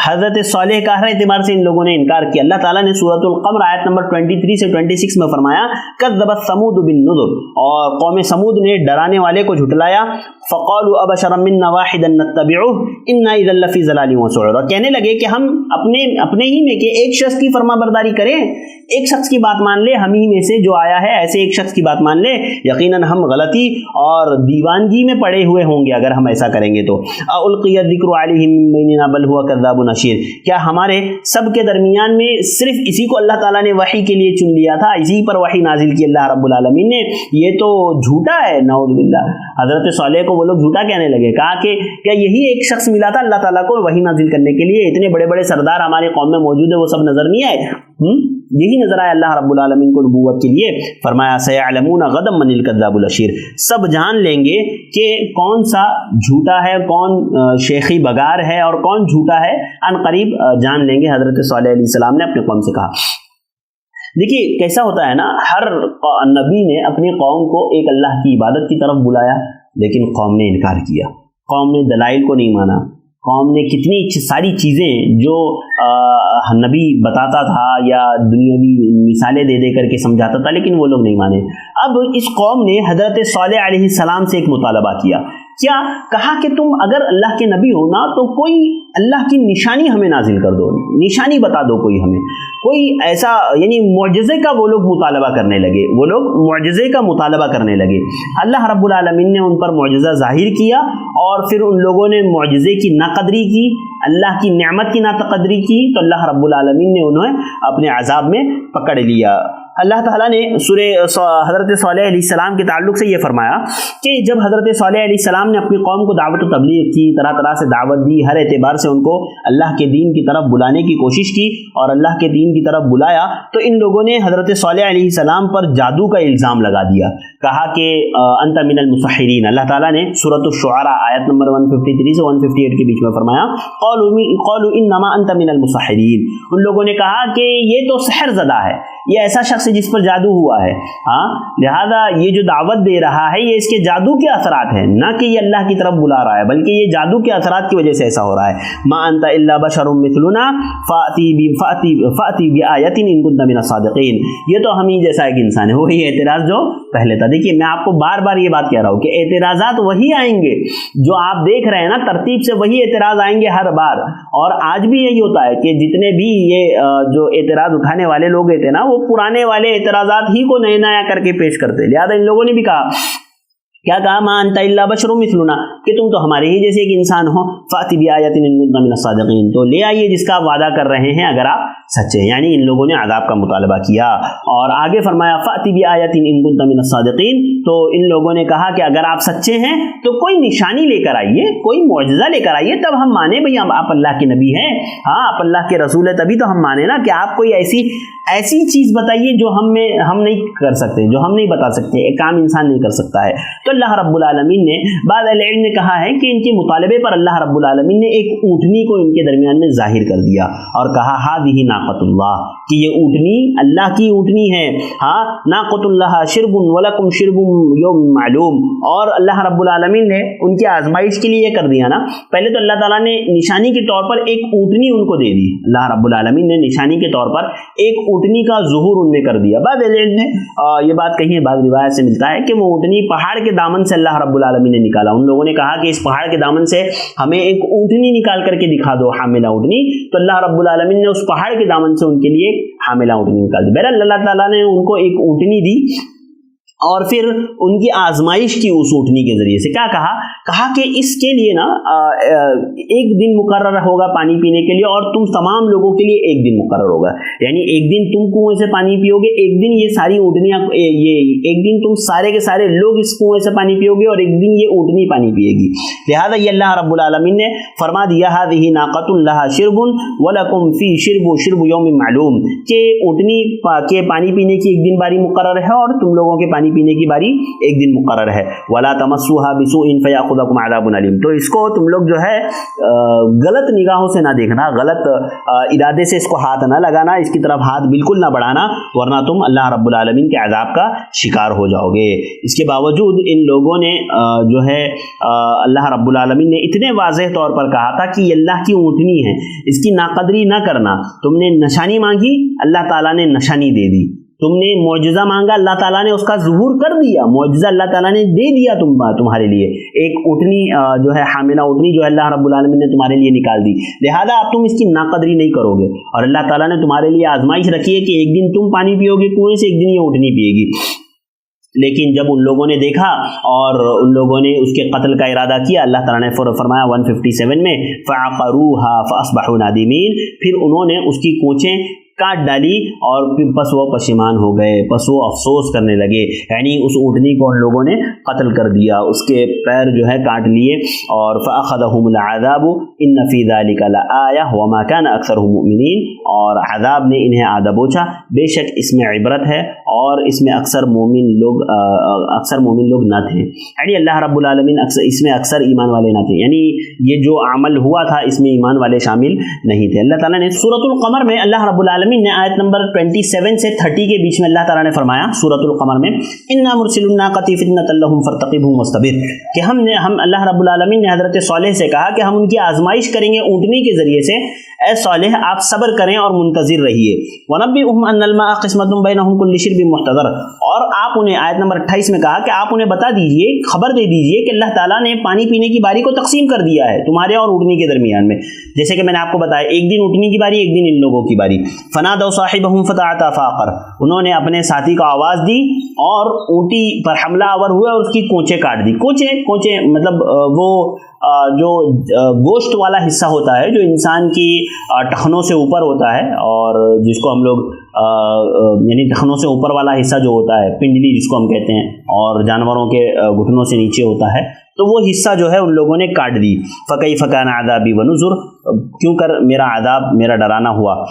हजरत सालेह का हर एतबार से इन लोगों ने इनकार किया। अल्लाह ताला ने सूरतुल क़मर आयत नंबर 23 से 26 में फरमाया, कज़्ज़बत समूद बिन्नुज़ुर, और कौम समूद ने डराने वाले को झुटलाया। फ़क़ालू अबशरम मिन्ना वाहिदन नत्तबिउहु इन्ना इज़्ज़न लफ़ी ज़लालिन व सुऊर, और कहने लगे कि हम अपने ही में के एक शख्स की फरमाबरदारी करें, एक शख्स की बात मान ले, हम ही में से जो आया है ऐसे एक शख्स की बात मान ले, यकीनन हम गलती और दीवानगी में पड़े हुए होंगे अगर हम ऐसा करेंगे तो। उल्क़िया ज़िक्रु अलैहि मिन बैनिना बल हुवा कज़्ज़ाबुन अशीर, क्या हमारे सब के दरमियान में सिर्फ इसी को अल्लाह ताला ने वही के लिए चुन लिया था, इसी पर वही नाजिल की अल्लाह रब्बुल आलमीन ने, ये तो झूठा है नऊज़ बिल्लाह। हजरत सालेह को वो लोग झूठा कहने लगे, कहा कि क्या यही एक शख्स मिला था अल्लाह ताला को वही नाजिल करने के लिए? इतने बड़े बड़े सरदार हमारे कौम में मौजूद है, वो सब नजर नहीं आए? यही नजर आया अल्लाह रब्बुल आलमीन को नबूवत के लिए। फरमाया सयअलमून गदम मनिल कज़्ज़ाबुल अशीर, सब जान लेंगे कि कौन सा झूठा है, कौन शेखी बगार है और कौन झूठा है, अनकरीब जान लेंगे। हजरत सालेह अलैहिस्सलाम ने अपने कौम से कहा। देखिए कैसा होता है ना, हर नबी ने अपनी कौम को एक अल्लाह की इबादत की तरफ बुलाया, लेकिन कौम ने इनकार किया, कौम ने दलाइल को नहीं माना, कौम ने कितनी सारी चीज़ें जो नबी बताता था या दुनियावी मिसालें दे करके समझाता था, लेकिन वो लोग नहीं माने। अब इस कौम ने हजरत सालेह अलैहिस्सलाम से एक मुतालबा किया, क्या कहा कि तुम अगर अल्लाह के नबी हो ना तो कोई अल्लाह की निशानी हमें नाजिल कर दो, निशानी बता दो कोई हमें, कोई ऐसा, यानी मुअज्जिज़े का वो लोग मुतालबा करने लगे, वो लोग मुअज्जिज़े का मुतालबा करने लगे। अल्लाह रब्बुल आलमीन ने उन पर मुअज्जिज़ा ज़ाहिर किया और फिर उन लोगों ने मुअज्जिज़े की नाक़दरी की, अल्लाह की नेमत की नाक़दरी की, तो अल्लाह रब्बुल आलमीन ने उन्हें अपने अज़ाब में पकड़ लिया। अल्लाह ताला ने हज़रत सालेह अलैहिस्सलाम के ताल्लुक़ से ये फरमाया कि जब हज़रत सालेह अलैहिस्सलाम ने अपनी कौम को दावत व तबलीग की, तरह तरह से दावत दी, हर एतबार से उनको अल्लाह के दीन की तरफ बुलाने की कोशिश की और अल्लाह के दीन की तरफ बुलाया, तो इन लोगों ने हज़रत सालेह अलैहिस्सलाम पर जादू का इल्ज़ाम लगा दिया। कहा कि अंत मिनल मुसहरीन, अल्लाह ताला ने सूरत शुआरा आयत नंबर 153 से 158 के बीच में फरमाया, क़ालू इन्नमा अंत मिनल मुसहरीन, उन लोगों ने कहा कि ये तो सहर ज़दा है, ये ऐसा शख्स जिस पर जादू हुआ है। हाँ, लिहाजा ये जो दावत दे रहा है ये इसके जादू के असरात हैं, ना कि ये अल्लाह की तरफ बुला रहा है, बल्कि ये जादू के असरात की वजह से ऐसा हो रहा है। मा अंता इल्ला बशरुम मिथलुना फाती बिआयतिन इन कुंता मिनस सादिकीन, ये तो हम ही जैसा एक इंसान है। वही एतराज़ जो पहले था। देखिए मैं आपको बार बार ये बात कह रहा हूँ कि एतराज़ात वही आएंगे जो आप देख रहे हैं ना, तरतीब से वही एतराज़ आएंगे हर बार। और आज भी यही होता है कि जितने भी ये जो एतराज़ उठाने वाले लोग थे ना, वो पुराने वाले एतराज़ात ही को नया नया करके पेश करते। लिहाजा इन लोगों ने भी कहा क्या कहा, मा अंत इल्ला बशरुम मिथलुना, कि तुम तो हमारे ही जैसे एक इंसान हो, फाति बिआयतिन इन कुंतुम मिनस सादिकीन, तो ले आइए जिसका आप वादा कर रहे हैं अगर आप सच्चे हैं। यानी इन लोगों ने अजाब का मुतालबा किया। और आगे फरमाया फाति बिआयतिन इन कुंतुम मिनस सादिकीन, तो इन लोगों ने कहा कि अगर आप सच्चे हैं तो कोई निशानी लेकर आइए, कोई मुअजिज़ा लेकर आइए, तब हम माने भाई आप अल्लाह के नबी हैं, हाँ आप अल्लाह के रसूल है, तभी तो हम माने ना, कि आप कोई ऐसी चीज़ बताइए जो हम नहीं कर सकते, जो हम नहीं बता सकते, एक आम इंसान नहीं कर सकता है। तो अल्लाह रब्बुल आलमीन ने, बाद अहले इल्म ने कहा है कि इनके मुतालबे पर अल्लाह रब्बुल आलमीन ने एक ऊँटनी को इनके दरमियान में जाहिर कर दिया और कहा हादिही नाक़तुल्लाह, कि ये ऊँटनी अल्लाह की ऊँटनी है, हाँ नाक़तुल्लाह शिरबुन वलकुम शिरबुन यौम मालूम। और अल्लाह रब्बुल आलमीन ने उनकी आजमाइश के लिए कर दिया ना, पहले तो अल्लाह ताला ने निशानी के तौर पर एक ऊँटनी उनको दे दी, अल्लाह रब्बुल आलमीन ने निशानी के तौर पर एक ऊँटनी का ज़ुहूर उनमें कर दिया। बाद अहले इल्म ने ये बात कही है, बाद रिवायत से मिलता है कि वो ऊँटनी पहाड़ के दामन से अल्लाह रब्बुल आलमीन ने निकाला। उन लोगों ने कहा कि इस पहाड़ के दामन से हमें एक ऊँटनी निकाल करके दिखा दो, हामिला ऊँटनी, तो अल्लाह रब्बुल आलमीन ने उस पहाड़ के दामन से उनके लिए हामिला ऊँटनी निकाल दी। बहरहाल अल्लाह ताला ने उनको एक ऊँटनी दी और फिर उनकी आजमाइश की उस ऊँटनी के जरिए से। क्या कहा कि इसके लिए ना एक दिन मुकर्रर होगा पानी पीने के लिए, और तुम तमाम लोगों के लिए एक दिन मुकर्रर होगा, यानी एक दिन तुम कुएं से पानी पियोगे, एक दिन ये सारी ऊँटनियाँ, ये एक दिन तुम सारे के सारे लोग इस कुएं से पानी पियोगे, और एक दिन ये ऊँटनी पानी पिएगी। लिहाजा ये अल्लाह रब्बुल आलमीन ने फरमा दिया हादिही नाक़तुन लहा शिरबुन वलकुम फी शिरबु यौमिन मालूम, कि ऊँटनी के पानी पीने की एक दिन बारी मुकर्रर है और तुम लोगों के पानी पीने की बारी एक दिन मुकर्रर है। वला तमस्सुहा बिसुइन फयाखुदकुम अज़ाबुन अलीम, तो इसको तुम लोग जो है गलत निगाहों से ना देखना, गलत इरादे से इसको हाथ ना लगाना, इसकी तरफ हाथ बिल्कुल ना बढ़ाना, वरना तुम अल्लाह रब्बुल आलमीन के अज़ाब का शिकार हो जाओगे। इसके बावजूद इन लोगों ने जो है अल्लाह रब्बुल आलमीन ने इतने वाज़ेह तौर पर कहा था कि ये अल्लाह की ऊँटनी है, इसकी नाकदरी ना करना। तुमने निशानी मांगी, अल्लाह ताला ने निशानी दे दी, तुमने मौजज़ा मांगा, अल्लाह ताला ने उसका ज़ुहूर कर दिया, मौजज़ा अल्लाह ताला ने दे दिया तुम्हारे लिए। एक ऊँटनी जो है हामिला ऊँटनी जो है अल्लाह रब्बुल आलमीन ने तुम्हारे लिए निकाल दी, लिहाजा अब तुम इसकी नाकदरी नहीं करोगे। और अल्लाह ताला ने तुम्हारे लिए आजमाइश रखी है कि एक दिन तुम पानी पियोगे कुएं से, एक दिन ये ऊँटनी पिएगी। लेकिन जब उन लोगों ने देखा और उन लोगों ने उसके कत्ल का इरादा किया, अल्लाह ताला ने फरमाया 157 में फ़अक़रूहा फ़अस्बहू नादिमीन, फिर उन्होंने उसकी कोंचें काट डाली और फिर बस वो पशेमान हो गए, बस वो अफसोस करने लगे, यानी उस ऊँटनी को उन लोगों ने कत्ल कर दिया, उसके पैर जो है काट लिए। और फ़अख़ज़हुमुल अज़ाबु इन्न फ़ी ज़ालिका लआया वमा काना अक्सरुहुम मुमिनीन, और अज़ाब ने इन्हें आदा बोचा, बेशक इसमें इबरत है और इसमें अक्सर मोमिन लोग न थे। यानी अल्लाह रब्बुल आलमीन इसमें अक्सर ईमान वाले न थे, यानी ये जो अमल हुआ था इसमें ईमान वाले शामिल नहीं थे। अल्लाह ताला ने सूरतुल कमर में अल्लाह रब्बुल आलमीन ने आयत नंबर 27 से 30 के बीच में अल्लाह ताला ने फरमाया सूरतुल कमर में, इन्ना मुरसिलुन नाक़ति फ़ितनतल लहुम फ़र्तक़िबहुम वस्तबिर, कि हम अल्लाह रब्बुल आलमीन ने हज़रत सालेह से कहा कि हम उनकी आजमाइश करेंगे ऊँटनी के जरिए से, ए सालेह आप सब्र करें और मुंतज़िर रहिए। वनब्बिहुम अन्नल माअ क़िस्मतुन बैनहुम कुल्लु शिरबिन मुहतज़र, और आप उन्हें आयत नंबर 28 में कहा कि आप उन्हें बता दीजिए, खबर दे दीजिए कि अल्लाह ताला ने पानी पीने की बारी को तकसीम कर दिया है तुम्हारे और ऊँटनी के दरमियान में। जैसे कि मैंने आपको बताया, एक दिन ऊँटनी की बारी, एक दिन इन लोगों की बारी। फनादौ साहिबहुम फ़तअता फ़ाक़र, उन्होंने अपने साथी को आवाज़ दी और ऊँटी पर हमला आवर हुआ और उसकी कोंचें काट दी। कोंचें मतलब वो जो गोश्त वाला हिस्सा होता है जो इंसान की टखनों से ऊपर होता है, और जिसको हम लोग यानी टखनों से ऊपर वाला हिस्सा जो होता है, पिंडली जिसको हम कहते हैं, और जानवरों के घुटनों से नीचे होता है, तो वो हिस्सा जो है उन लोगों ने काट दी। फ़कैफ़ काना अज़ाबी व नुज़ुर, क्यों कर मेरा अज़ाब, मेरा डराना हुआ।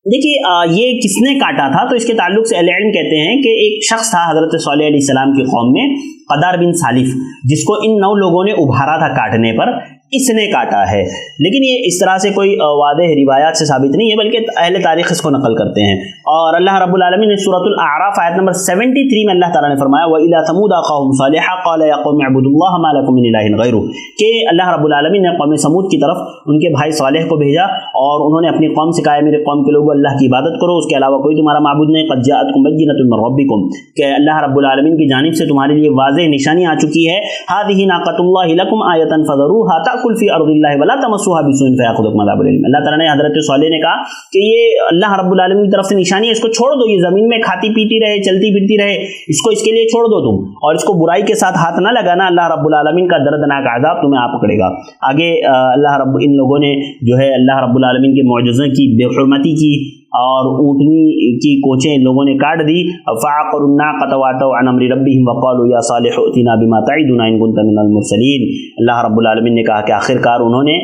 देखिए ये किसने काटा था, तो इसके ताल्लुक से अहले इल्म कहते हैं कि एक शख्स था हज़रत सालेह अलैहिस्सलाम की कौम में, क़दार बिन सालिफ, जिसको इन 9 लोगों ने उभारा था काटने पर, इसने काटा है। लेकिन ये इस तरह से कोई वाज़ेह रिवायात से साबित नहीं है, बल्कि अहले तारीख़ इसको नकल करते हैं। और अल्लाह रब्बुल आलमीन ने सूरतुल आराफ आयत नंबर 73 में अल्लाह ताला ने फरमाया, व इला समूद अख़ाहुम सालिहा क़ाल या क़ौम अअबुदुल्लाह मा लकुम मिन इलाहिन ग़ैरुह, कि अल्लाह रब्बुल आलमीन ने कौम समूद की तरफ उनके भाई सालेह को भेजा और उन्होंने अपनी कौम से कहा, मेरे कौम के लोगों अल्लाह की इबादत करो, उसके अलावा कोई तुम्हारा माबूद नहीं। क़द जाअतकुम बय्यिनतुन मिन रब्बिकुम, कि अल्लाह रब्बुल आलमीन की जानिब से तुम्हारे लिए वाज़ेह निशानी आ चुकी है। हाज़िही नाक़तुल्लाहि लकुम आयतन फ़ज़रूहा तकुल फी अर्दिल्लाहि वला तमस्सुहा बिसुइन फयाखुदुकुम अज़ाबुल अलीम। अल्लाह ताला ने हज़रत सालेह ने कहा कि ये अल्लाह रब्बुल आलमीन की तरफ से निशानी है, इसको छोड़ दो, ये ज़मीन में खाती पीती रहे, चलती फिरती रहे, इसको इसके लिए छोड़ दो तुम, और इसको बुराई के साथ हाथ ना लगाना, अल्लाह रब्बुल आलमीन का दर्दनाक अज़ाब तुम्हें आ पकड़ेगा। आगे इन लोगों ने जो है अल्लाह रब्बुल आलमीन के मुअजिज़ों की बेहुरमती की और ऊँटनी की कोचें इन लोगों ने काट दी। फ़अक़रुन्नाक़त वअतौ अन अम्रि रब्बिहिम वक़ालू या सालिह अतिना बिमा तइदुना इन कुन्ता मिनल मुरसलीन। अल्लाह रब्बुल आलमीन ने कहा कि आखिरकार उन्होंने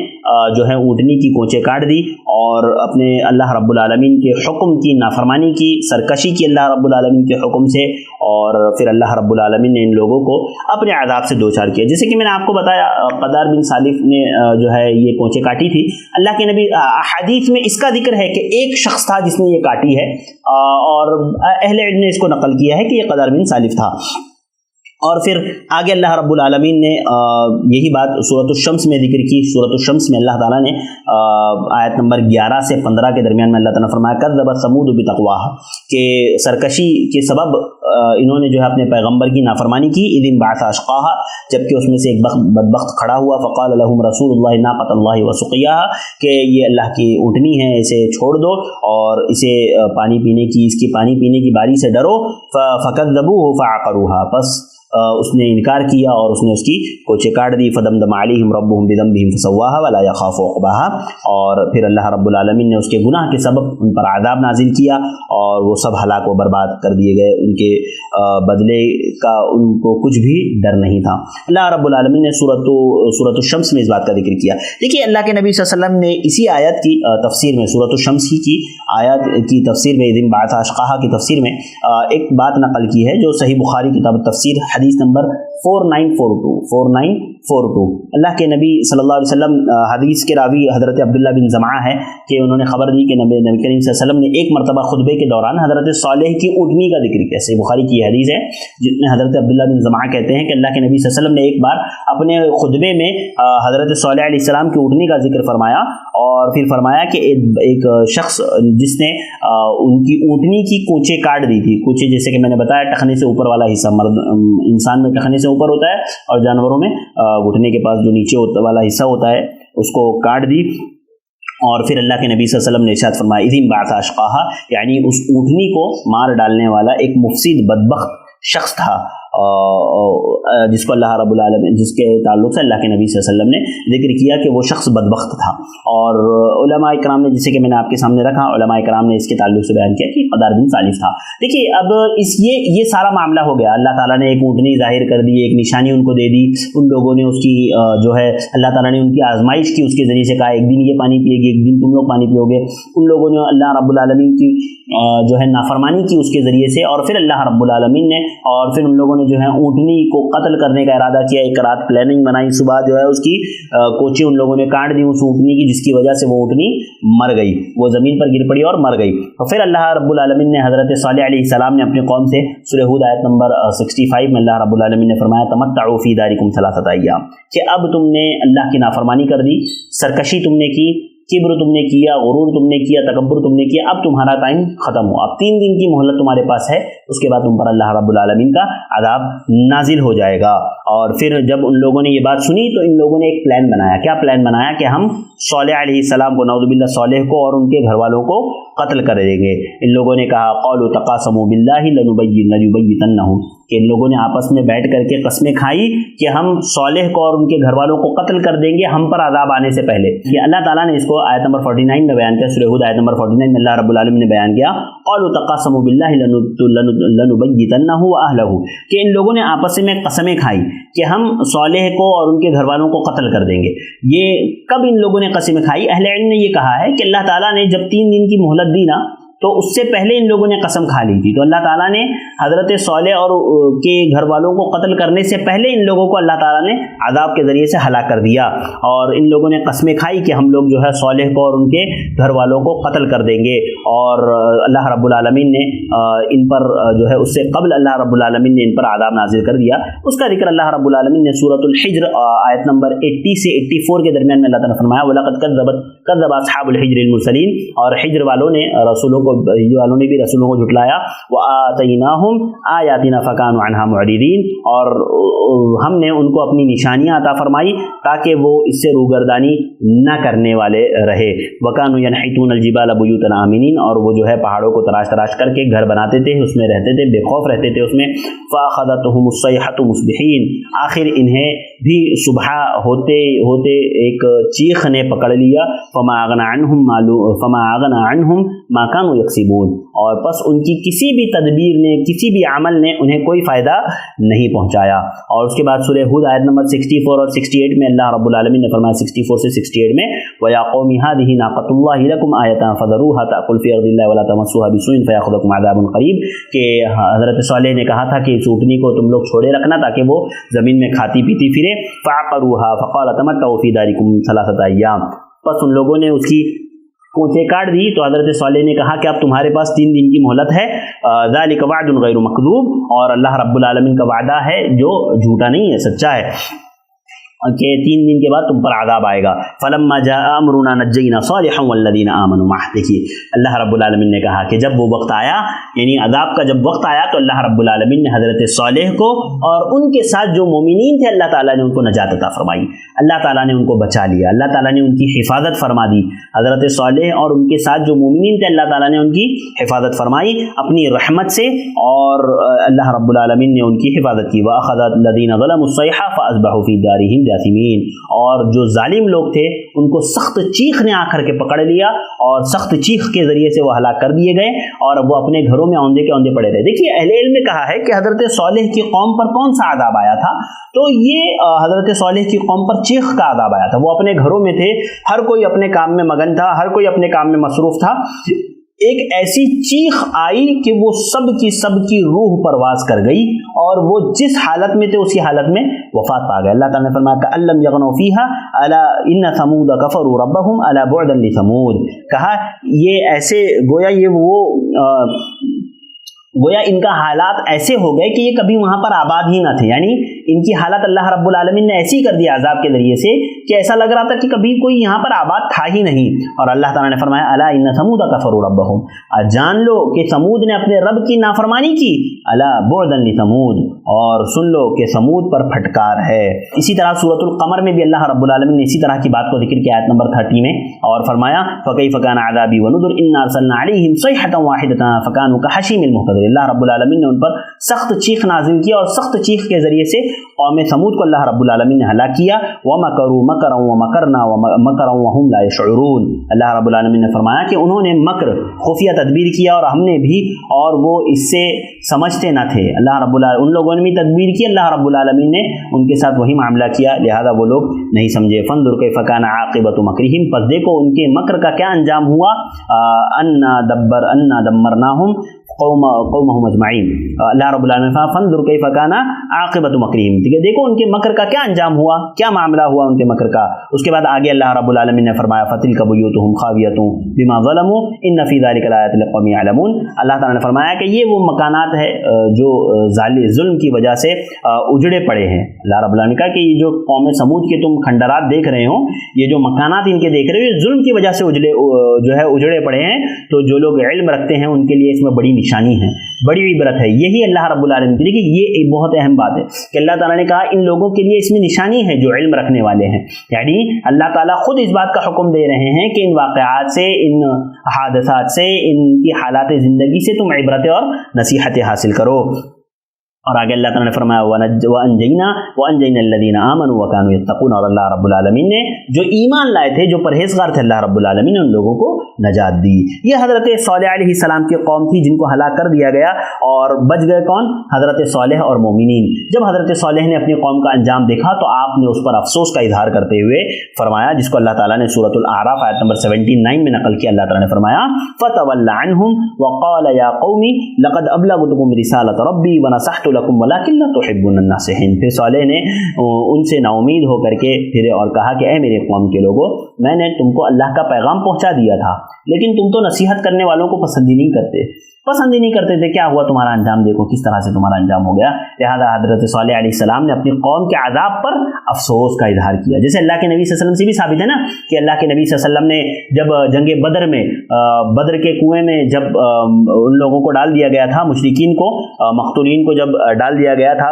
जो है ऊँटनी की कोचें काट दी और अपने अल्लाह रब्बुल आलमीन के हुक्म की नाफरमानी की, सरकशी की अल्लाह रब्बुल आलमीन के हुक्म से, और फिर अल्लाह रब्बुल आलमीन ने इन लोगों को अपने अज़ाब से दो चार किया। जैसे कि मैंने आपको बताया क़दार बिन सालिफ ने जो है ये कोचें काटी थी। अल्लाह के नबी हदीस में इसका जिक्र है कि एक शख्स था जिसने ये काटी है, और अहले इल्म ने इसको नकल किया है कि ये क़दार बिन सालिफ था। और फिर आगे अल्लाह रब्बुल आलमीन ने यही बात सूरत अश-शम्स में जिक्र की। सूरत अश-शम्स में अल्लाह ताला ने आयत नंबर 11 से 15 के दरमियान में अल्लाह ताला ने फरमाया कज़्ज़बत समूद बितक़वाहा, के सरकशी के सबब इन्होंने जो है अपने पैगम्बर की नाफरमानी की। इज़ इंबअसा अशक़ाहा, जबकि उसमें से एक बदबख्त खड़ा हुआ। फ़क़ाल लहुम रसूलुल्लाहि नाक़तल्लाहि व सुक़ियाहा, कि ये अल्लाह की ऊँटनी है, इसे छोड़ दो और इसे पानी पीने की, इसकी पानी पीने की बारी से डरो। फ़कज़्ज़बूहु फ़अक़रूहा, बस उसने इनकार किया और उसने उसकी कोचें काट दी। फदमदम अलैहिम रब्बुहुम बिदम्बिहिम फसव्वाहा वला यख़ाफ़ु उक़बाहा, और फिर अल्लाह रब्बुल आलमीन ने उसके गुनाह के सबब उन पर आज़ाब नाजिल किया और वो सब हलाक व बर्बाद कर दिए गए। उनके बदले का उनको कुछ भी डर नहीं था। अल्लाह रब्बुल आलमीन ने सूरत अश-शम्स में इस बात का जिक्र किया। देखिए अल्लाह के नबी सल्लल्लाहु अलैहि वसल्लम ने इसी आयत की तफसीर में, सूरत अश-शम्स ही की आयत की तफसीर में, इज़ इंबअसा अशक़ाहा की तफसीर में एक बात नकल की है जो सही बुखारी किताब तफसीर हदीस नंबर 4942 अल्लाह के नबी सल्लल्लाहु अलैहि वसल्लम, हदीस के रावी हज़रत अब्दुल्लाह बिन ज़मा है कि उन्होंने खबर दी कि नबी करीम सल्लल्लाहु अलैहि वसल्लम ने एक मरतबा खुतबे के दौरान हज़रत सालेह की ऊँटनी का जिक्र किया। सही बुखारी की हदीस है जिसमें हज़रत अब्दुल्लाह बिन ज़मा कहते हैं कि अल्लाह के नबी सल्लल्लाहु अलैहि वसल्लम ने एक बार अपने खुतबे में हज़रत सालेह अलैहिस्सलाम की ऊँटनी का जिक्र फरमाया, और फिर फरमाया कि एक शख्स जिसने उनकी ऊँटनी की कोचें काट दी थी। कोचें जैसे कि मैंने बताया टखने से ऊपर वाला हिस्सा, इंसान में टखने से ऊपर होता है और जानवरों में घुटने के पास जो नीचे वाला हिस्सा होता है उसको काट दी। और फिर अल्लाह के नबी सल्लल्लाहु अलैहि वसल्लम ने इरशाद फरमाया इज़ इंबअसा अशक़ाहा, यानी उस ऊँटनी को मार डालने वाला एक मुफसिद बदबख्त शख्स था जिसको अल्लाह रब्बुल आलमीन, जिसके ताल्लुक़ से अल्लाह के नबी सल्लल्लाहु अलैहि वसल्लम ने जिक्र किया कि वो शख्स बदबख्त था। और उलमा इकराम ने, जैसे कि मैंने आपके सामने रखा, उलमा इकराम ने इसके ताल्लुक़ से बयान किया कि क़दार बिन सालिफ था। देखिए अब ये सारा मामला हो गया। अल्लाह ताला ने एक ऊँटनी ज़ाहिर कर दी, एक निशानी उनको दे दी, उन लोगों ने उसकी जो है अल्लाह ताला ने उनकी आजमाइश की, उसके ज़रिए से कहा एक दिन ये पानी पिएगी, एक दिन तुम लोग पानी पियोगे। उन लोगों ने अल्लाह रब्बुल आलमीन की जो है नाफरमानी की उसके ज़रिए से, और फिर अल्लाह रब्बुल आलमीन ने, और फिर उन लोगों ने जो है ऊँटनी को कत्ल करने का इरादा किया। एक रात प्लानिंग बनाई, सुबह जो है उसकी कोचें उन लोगों ने काट दी उस ऊँटनी की, जिसकी वजह से वो ऊँटनी मर गई, वो ज़मीन पर गिर पड़ी और मर गई। और फिर अल्लाह रब्बुल आलमीन ने हज़रत सालेह अलैहिस्सलाम ने अपनी कौम से सूरह हूद आयत नंबर 65 में अल्लाह रब्बुल आलमीन ने फरमाया तमत्तउ फ़ी दारिकुम सलासता अय्याम, कि अब तुमने अल्लाह की नाफरमानी कर दी, सरकशी तुमने की, किब्र तुमने किया, गुरूर तुमने किया, तकब्बुर तुमने किया, अब तुम्हारा टाइम ख़त्म हो, अब 3 दिन की मोहलत तुम्हारे पास है, उसके बाद तुम पर अल्लाह रब्बुल आलमीन का अज़ाब नाजिल हो जाएगा। और फिर जब उन लोगों ने ये बात सुनी तो इन लोगों ने एक प्लान बनाया। क्या प्लान बनाया? कि हम सालेह अलैहिस्सलाम को, नऊज़ुबिल्लाह, सालेह को और उनके घर वालों को कत्ल कर देंगे। इन लोगों ने कहा क़ालू तक़ासमू बिल्लाहि लनुबय्यितन्नहु, कि इन लोगों ने आपस में बैठ करके कस्में खाई कि हम सालेह को और उनके घर वालों को कत्ल कर देंगे हम पर अज़ाब आने से पहले। ये अल्लाह ताला ने इसको आयत नंबर 49 में बयान किया। सूरह हूद आयत नंबर 49 में अल्लाह रब्बुल आलमीन ने बयान किया क़ालू तक़ासमू बिल्लाहि लनुबय्यितन्नहु व अहलहु, कि इन लोगों ने आपस में कस्में खाई कि हम सालेह को और उनके घर वालों को कत्ल कर देंगे। ये कब इन लोगों ने कस्में खाई? अहले इल्म ने ये कहा है कि अल्लाह ताला ने जब 3 दिन की मोहलत दी ना, तो उससे पहले इन लोगों ने कसम खा ली थी। तो अल्लाह ताला ने हज़रत सालेह और के घर वालों को कत्ल करने से पहले इन लोगों को अल्लाह ताला ने अज़ाब के ज़रिए से हलाक कर दिया, और इन लोगों ने कस्में खाई कि हम लोग जो है सालेह को और उनके घर वालों को कत्ल कर देंगे। और अल्लाह रब्बुल आलमीन ने इन पर जो है उससे कबल अल्लाह रब्बुल आलमीन ने इन पर अज़ाब नाजिल कर दिया। उसका जिक्र अल्लाह रब्बुल आलमीन ने सूरतुल हिज्र आयत नंबर 80 से 84 के दरमियान में अल्लाह ताला ने फरमाया वलक़द कज़्ज़बा अस्हाबुल हिज्रिल मुरसलीन, और हिज्र वालों ने रसूलों को को वालों ने भी रसूलों को झुटलाया। वआतैनाहुम आयातिना फकानु अन्हा मुअरिदीन, और हमने उनको अपनी निशानियां अता फरमाई ताकि वो इससे रूगर्दानी न करने वाले रहे। वकानु यनहितून अलजिबाल बुयूतन आमिनीन, और वो जो है पहाड़ों को तराश तराश करके घर बनाते थे, उसमें रहते थे, बेखौफ रहते थे उसमें। फ़अख़ज़तहुमुस्सैहतु मुस्बिहीन, आखिर इन्हें भी सुबह होते होते एक चीख ने पकड़ लिया। फमा अग़ना अन्हुम मा कानू यक्सिबून, और बस उनकी किसी भी तदबीर ने, किसी भी अमल ने उन्हें कोई फ़ायदा नहीं पहुँचाया। और उसके बाद सूरह हुद आयत नंबर 64 और 68 में अल्लाह रब्बुल आलमीन ने फरमाया 64 से 68 में, वया कौमी हादिही नाक़तुल्लाहि लकुम आयतन फ़ज़रूहा तअकुल फ़ी अर्दिल्लाहि वला तमस्सूहा बिसूइन फ़याख़ुज़कुम अज़ाबुन क़रीब, कि हज़रत सालेह ने कहा था कि इस ऊँटनी को तुम लोग छोड़े रखना ताकि वो ज़मीन में खाती पीती फिरे। फ़अक़रूहा फ़क़ाल तमत्तऊ फ़ी दारिकुम सलासता अय्याम, बस उन लोगों ने उसकी कोंचे काट दी तो हज़रत सालेह ने कहा कि अब तुम्हारे पास 3 दिन की मोहलत है। ज़ालिका वअदुन गैरु मकज़ूब, और अल्लाह रब्बुल आलमीन का वादा है जो झूठा नहीं है, सच्चा है, कि 3 दिन के बाद तुम पर आज़ाब आएगा। फलम्मा जाअ अमरुना नज्जयना सालिहन वल्लज़ीना आमनू मअह, देखिए अल्लाह रब्बुल आलमीन ने कहा कि जब वो वक्त आया, यानी अज़ाब का जब वक्त आया, तो अल्लाह रब्बुल आलमीन ने हज़रत सालेह को और उनके साथ जो मोमिनीन थे अल्लाह ताला ने उनको नजात अता फरमाई, अल्लाह ताला ने उनको बचा लिया, अल्लाह ताला ने उनकी हिफाजत फरमा दी। हज़रत सालेह और उनके साथ जो मोमिनीन थे अल्लाह ताला ने उनकी हिफाजत फरमाई अपनी रहमत से, और अल्लाह रब्बुल आलमीन ने उनकी हिफाजत की। वअख़ज़ल्लज़ीना ज़लमुस्सैहा फ़अस्बहू फ़ी दारिहिम जासिमीन, और जो जालिम लोग थे उनको सख्त चीख ने आकर के पकड़ लिया, और सख्त चीख के ज़रिए से वो हलाक कर दिए गए, और वो अपने घरों में औंधे के औंधे पड़े रहे। देखिए अहले इल्म ने कहा है कि हज़रत सालेह की कौम पर कौन सा अज़ाब आया था, तो ये हज़रत सालेह की कौम पर चीख का अज़ाब आया था। वो अपने घरों में थे, हर कोई अपने काम में मगन था, हर कोई अपने काम में मसरूफ़ था। एक ऐसी चीख आई कि वो सब की रूह परवाज कर गई, और वो जिस हालत में थे उसी हालत में वफात पा गए। अल्लाह ताला ने फरमाया कअल्लम यग़नौ फ़ीहा अला इन्न समूद कफ़रू रब्बहुम अला बुअदन लिसमूद, कहा ये ऐसे गोया इनका हालात ऐसे हो गए कि ये कभी वहाँ पर आबाद ही ना थे, यानी इनकी हालत अल्लाह रब्बुल आलमीन ने ऐसी कर दी अज़ाब के ज़रिए से कि ऐसा लग रहा था कि कभी कोई यहाँ पर आबाद था ही नहीं। और अल्लाह ताला ने फरमाया अला इन्न समूद कफ़रू रब्बहुम, जान लो कि समूद ने अपने रब की नाफरमानी की, अला बुअदन लिसमूद, और सुन लो कि समूद पर फटकार है। इसी तरह सूरतुल क़मर में भी अल्लाह रब्बुल आलमीन ने इसी तरह की बात को जिक्र किया आयत नंबर 30 में, और फरमाया फ़कैफ़ कान अज़ाबी व नुज़ुर इन्ना अरसलना अलैहिम सैहतन वाहिदतन फ़कानू कहशीमिल मुहतज़र, अल्लाह रब्बुल आलमीन ने उन पर सख्त चीख नाज़िल किया, और सख्त चीख के ज़रिए से कौम समूद को अल्लाह रब्बुल आलमीन ने हलाक किया। व मकरू मकरन व मकरना व मकरन व हुम ला यशऊरून, अल्लाह रब्बुल आलमीन ने फरमाया कि उन्होंने मकर खुफिया तदबीर किया और हमने भी, और वो इससे समझते न थे। अल्लाह रब्बुल आलमीन, उन लोगों ने भी तदबीर की, अल्लाह रब्बुल आलमीन ने उनके साथ वही मामला किया, लिहाजा वो लोग नहीं समझे। फंजुर कैफ़ कान आक़िबतु मकरिहिम, पस देखो उनके मकर का क्या अंजाम हुआ। अन्ना दम्मरनाहुम कौमहुम अजमईन, अल्लाह रब्बुल आलमीन फंजुर कैफ़ कान आक़िबतु मकरिहिम, ठीक है, देखो उनके मकर का क्या अंजाम हुआ, क्या मामला हुआ उनके मकर का। उसके बाद आगे अल्लाह रब्बुल आलमीन ने फरमाया फतिल्का बुयूतुहुम खावियतुन बिमा ज़लमू इन्न फ़ी ज़ालिका लआयातिन लिक़ौमिन यअलमून, अल्लाह ताला ने फरमाया कि ये वो मकानात है जो जुल्म की वजह से उजड़े पड़े हैं। अल्लाह रब्बुल आलमीन का कि ये जो कौम समूद के तुम खंडरात देख रहे हो, ये जो मकानात इनके देख रहे हो, ये जुल्म की वजह से उजड़े पड़े हैं। तो जो लोग इल्म रखते हैं उनके लिए इसमें बड़ी निशानी है, बड़ी इबरत है। यही अल्लाह रब्बुल आलमीन की, देखिए ये एक बहुत अहम बात है कि अल्लाह ताला ने कहा इन लोगों के लिए इसमें निशानी है जो इल्म रखने वाले हैं, यानी अल्लाह ताला खुद इस बात का हुक्म दे रहे हैं कि इन वाक़यात से, इन हादसात से, इनकी हालात ज़िंदगी से तुम इबरतें और नसीहतें हासिल करो। और आगे अल्लाह ताला ने फरमाया वअनजैना अल्लज़ीना आमनू व कानू यत्तक़ून, और अल्लाह रब्बुल आलमीन ने जो ईमान लाए थे, जो परहेज़गार थे, अल्लाह रब्बुल आलमीन ने उन लोगों को नजात दी। ये हज़रत सालेह अलैहिस्सलाम की कौम थी जिनको हलाक कर दिया गया, और बच गए कौन? हज़रत सालेह और मोमिनीन। जब हज़रत सालेह ने अपनी कौम का अंजाम देखा तो आपने उस पर अफसोस का इजहार करते हुए फरमाया, जिसको अल्लाह ताला ने सूरतुल आराफ आयत नंबर 79 में नकल किया। अल्लाह ताला ने फरमाया फ़तवल्ला अन्हुम व क़ाल या क़ौमी लक़द अबलग़तुकुम रिसालत रब्बी व नसहतु लकुम वलाकिन ला तुहिब्बुन अन्नासिहीन। फिर सालेह ने उनसे नाउमीद हो करके फिर और कहा कि ऐ मेरे कौम के लोगों, मैंने तुमको अल्लाह का पैगाम पहुंचा दिया था, लेकिन तुम तो नसीहत करने वालों को पसंद ही नहीं करते थे। क्या हुआ तुम्हारा अंजाम, देखो किस तरह से तुम्हारा अंजाम हो गया। लिहाजा हजरत सालेह अलैहिस्सलाम ने अपनी कौम के अजाब पर अफसोस का इजहार किया। जैसे अल्लाह के नबी सल्लल्लाहु अलैहि वसल्लम से भी साबित है ना कि अल्लाह के नबी सल्लल्लाहु अलैहि वसल्लम ने जब जंगे बदर में बदर के कुएं में जब उन लोगों को डाल दिया गया था, मुशरिकीन को, मख्तूलीन को जब डाल दिया गया था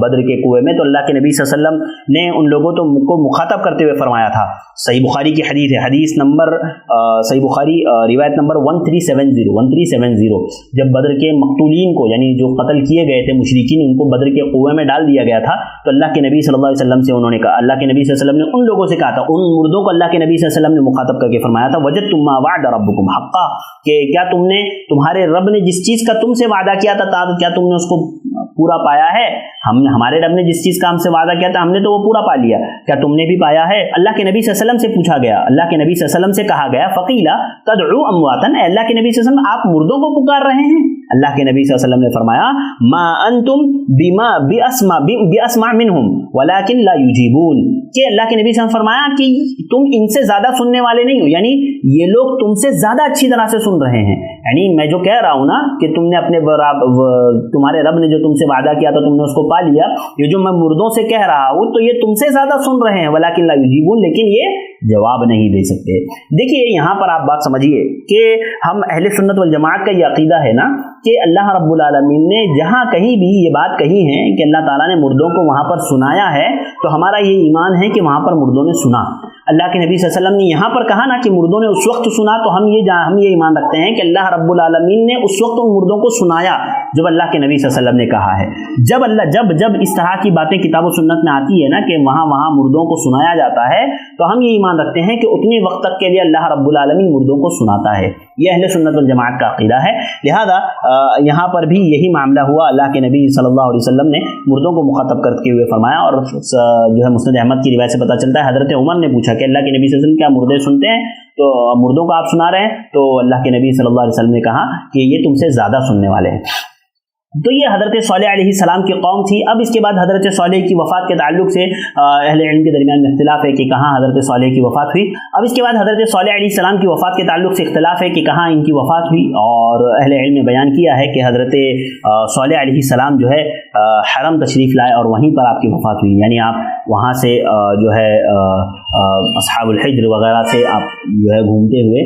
बदर के कुएं में, तो अल्लाह के नबी सल्लल्लाहु अलैहि वसल्लम ने उन लोगों को मुखातब करते हुए फरमाया था। सही बुखारी की हदीस है, हदीस नंबर सही बुखारी रिवायत नंबर 1370, जब बदर के मख्तूलीन को यानी जो कत्ल किए गए थे मुशरिकीन, उनको बदर के कुएं में डाल दिया गया था, तो अल्लाह के नबी सल्लल्लाहु अलैहि वसल्लम से उन्होंने कहा, अल्लाह के नबी सल्लल्लाहु अलैहि वसल्लम ने उन लोगों से कहा था, उन मुर्दों को अल्लाह के नबी सल्लल्लाहु अलैहि वसल्लम ने मुखातब करके फरमाया था, वजदतुम मा वअदा रब्बुकुम हक्का, कि क्या तुम्हारे रब ने जिस चीज का तुमसे वादा किया था क्या तुमने उसको पूरा पाया है? हमारे रब ने जिस चीज का हमसे वादा किया था हमने तो वो पूरा पा लिया, क्या तुमने भी पाया है? अल्लाह के नबी सल्लल्लाहु अलैहि वसल्लम से पूछा गया, अल्लाह के नबी सल्लल्लाहु अलैहि वसल्लम से कहा गया, फकीला तदउ अमवातन, अल्लाह के नबी सल्लल्लाहु अलैहि वसल्लम आप मुर्दों को पुकार रहे हैं? अल्लाह के नबी सल्लल्लाहु अलैहि वसल्लम ने फरमाया, मा अंतुम बिअस्मा मिनहुम वलाकिन ला युजीबून, कि अल्लाह के नबी सल्लल्लाहु अलैहि वसल्लम फरमाया कि तुम इनसे ज्यादा सुनने वाले नहीं हो, यानी ये लोग तुमसे ज्यादा अच्छी तरह से सुन रहे हैं। यानी मैं जो कह रहा हूं ना कि तुमने तुम्हारे रब ने जो तुमसे वादा किया था तुमने उसको पा लिया, ये जो मैं मुर्दों से कह रहा हूं तो ये तुमसे ज्यादा सुन रहे हैं, वलाकिन ला युजीबून, लेकिन ये जवाब नहीं दे सकते। देखिए यहाँ पर आप बात समझिए कि हम अहले सुन्नत वल जमात का ये अकीदा है ना कि अल्लाह रब्बुल आलमीन ने जहाँ कहीं भी ये बात कही है कि अल्लाह ताला ने मुर्दों को वहाँ पर सुनाया है, तो हमारा ये ईमान है कि वहाँ पर मुर्दों ने सुना। अल्लाह के नबी सल्लल्लाहु अलैहि वसल्लम ने यहाँ पर कहा ना कि मुर्दों ने उस वक्त सुना, तो हम ये ईमान रखते हैं कि अल्लाह रब्बुल आलमीन ने उस वक्त उन मुर्दों को सुनाया जब अल्लाह के नबी सल्लल्लाहु अलैहि वसल्लम ने कहा है। जब इस तरह की बातें किताब और सुन्नत में आती है ना कि वहाँ मुर्दों को सुनाया जाता है, तो हम ये ईमान रखते हैं कि उतने वक्त तक के लिए अल्लाह रब्बुल आलमीन मुर्दों को सुनाता है। यह अहले सुन्नत वल जमात का अकीदा है। लिहाजा यहाँ पर भी यही मामला हुआ, अल्लाह के नबी सल्लल्लाहु अलैहि वसल्लम ने मुर्दों को मुखातब करते हुए फरमाया। और जो है मुस्नद अहमद की रिवायत से पता चलता है, हजरत उमर ने पूछा कि अल्लाह के नबी सल्लल्लाहु अलैहि वसल्लम क्या मुर्दे सुनते हैं, तो मुर्दों को आप सुना रहे हैं? तो अल्लाह के नबी सल्लल्लाहु अलैहि वसल्लम ने कहा कि ये तुमसे ज्यादा सुनने वाले हैं। तो ये हज़रत सालेह अलैहिस्सलाम की कौम थी। अब इसके बाद हज़रत सालेह की वफ़ात के ताल्लुक से अहले इल्म के दरमियान में इख्तिलाफ है कि कहाँ हज़रत सालेह की वफ़ात हुई। अब इसके बाद हज़रत सालेह अलैहिस्सलाम की वफ़ात के ताल्लुक से इख्तिलाफ है कि कहाँ इनकी वफ़ात हुई, और अहले इल्म ने बयान किया है कि हज़रत सालेह अलैहिस्सलाम जो है हरम तशरीफ़ लाए और वहीं पर आपकी वफ़ात हुई। यानी आप वहाँ से जो है अस्हाबुल हिज्र वगैरह से आप जो है घूमते हुए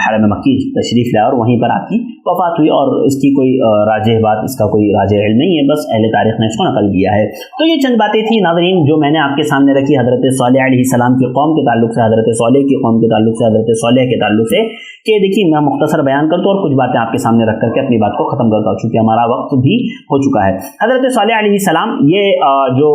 हरम मक्की तशरीफ़ लाए और वहीं पर आपकी वफ़ात हुई। और इसकी कोई राजिह बात, इसका कोई राजिह इल्म नहीं है, बस अहले तारीख़ ने इसको नकल किया है। तो ये चंद बातें थी नाज़रीन जो मैंने आपके सामने रखी हज़रत सालेह अलैहिस्सलाम की कौम के ताल्लुक से, हज़रत सालेह की कौम के ताल्लुक से, हज़रत सालेह के ताल्लुक से। कि देखिए मैं मुख्तसर बयान करता हूँ और कुछ बातें आपके सामने रख करके अपनी बात को ख़त्म करता हूँ, चूँकि हमारा वक्त भी हो चुका है। हज़रत सालेह अलैहिस्सलाम ये जो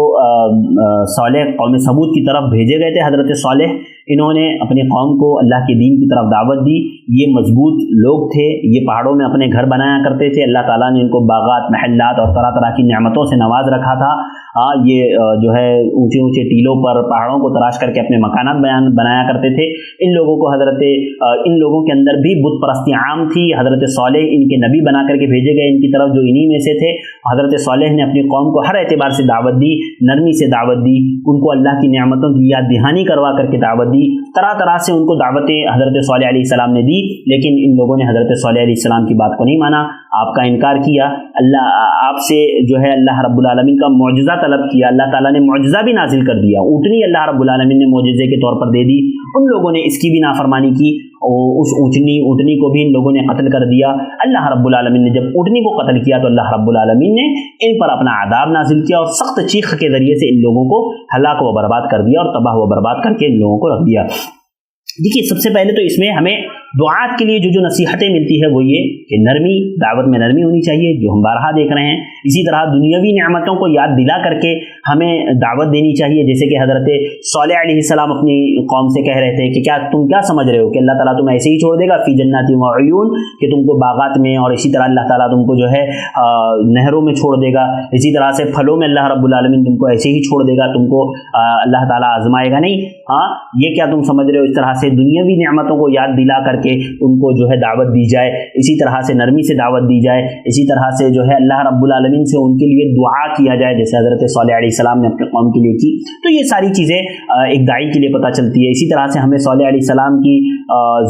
सालेह कौम समूद की तरफ भेजे गए थे, हज़रत सालेह इन्होंने अपनी कौम को अल्लाह के दीन की तरफ दावत दी। ये मजबूत लोग थे, ये पहाड़ों में अपने घर बनाया करते थे। अल्लाह ताला ने इनको बागात, महल्लात और तरह तरह की नेमतों से नवाज रखा था। ये जो है ऊंचे ऊंचे टीलों पर पहाड़ों को तराश करके अपने मकानात बनाया करते थे। इन लोगों के अंदर भी बुत परस्ती आम थी। हज़रत सालेह इनके नबी बना करके भेजे गए इनकी तरफ, जो इन्हीं में से थे। हज़रत सालेह ने अपनी कौम को हर एतबार से दावत दी, नरमी से दावत दी, उनको अल्लाह की नेमतों की याद दहानी करवा करके दावत दी। तरह तरह से उनको दावतें हज़रत सालेह अलैहिस्सलाम ने दी, लेकिन इन लोगों ने हज़रत सालेह अलैहिस्सलाम की बात को नहीं माना, आपका इनकार किया। आपसे जो है अल्लाह रब्बुल आलमीन का मौजज़ा तलब किया। अल्लाह ताला ने मौजज़ा भी नाजिल कर दिया, ऊँटनी अल्लाह रब्बुल आलमीन ने मौजज़े के तौर पर दे दी। उन लोगों ने इसकी भी नाफरमानी की और उस ऊँटनी को भी इन लोगों ने कत्ल कर दिया। अल्लाह रब्बुल आलमीन ने जब ऊँटनी को कत्ल किया तो अल्लाह रब्बुल आलमीन ने इन पर अपना आदाब नाजिल किया और सख्त चीख के ज़रिए से इन लोगों को हलाक व बर्बाद कर दिया और तबाह व बर्बाद करके इन लोगों को रख दिया। देखिए सबसे पहले तो इसमें हमें दुआत के लिए जो नसीहतें मिलती है वो ये कि नरमी, दावत में नरमी होनी चाहिए, जो हम बारहा देख रहे हैं। इसी तरह दुनियावी नेमतों को याद दिला करके हमें दावत देनी चाहिए, जैसे कि हज़रत सालेह अलैहिस्सलाम अपनी कौम से कह रहे थे कि तुम क्या समझ रहे हो कि अल्लाह ताला तुम्हें ऐसे ही छोड़ देगा, फी जन्नाति व उयून, कि तुमको बागात में, और इसी तरह अल्लाह ताला तुमको जो है नहरों में छोड़ देगा। इसी तरह से फलों में अल्लाह रब्बुल आलमीन तुमको ऐसे ही छोड़ देगा, तुमको अल्लाह ताला आजमाएगा नहीं। हाँ, ये क्या तुम समझ रहे हो? इस तरह से दुनियावी नेमतों को याद दिला करके کے ان کو جو ہے دعوت دی جائے، اسی طرح سے نرمی سے دعوت دی جائے، اسی طرح سے جو ہے اللہ رب العالمین سے ان کے لیے دعا کیا جائے جیسے حضرت صالح علیہ السلام نے اپنے قوم کے لیے کی۔ تو یہ ساری چیزیں ایک داعی کے لیے پتہ چلتی ہے۔ اسی طرح سے ہمیں صالح علیہ السلام کی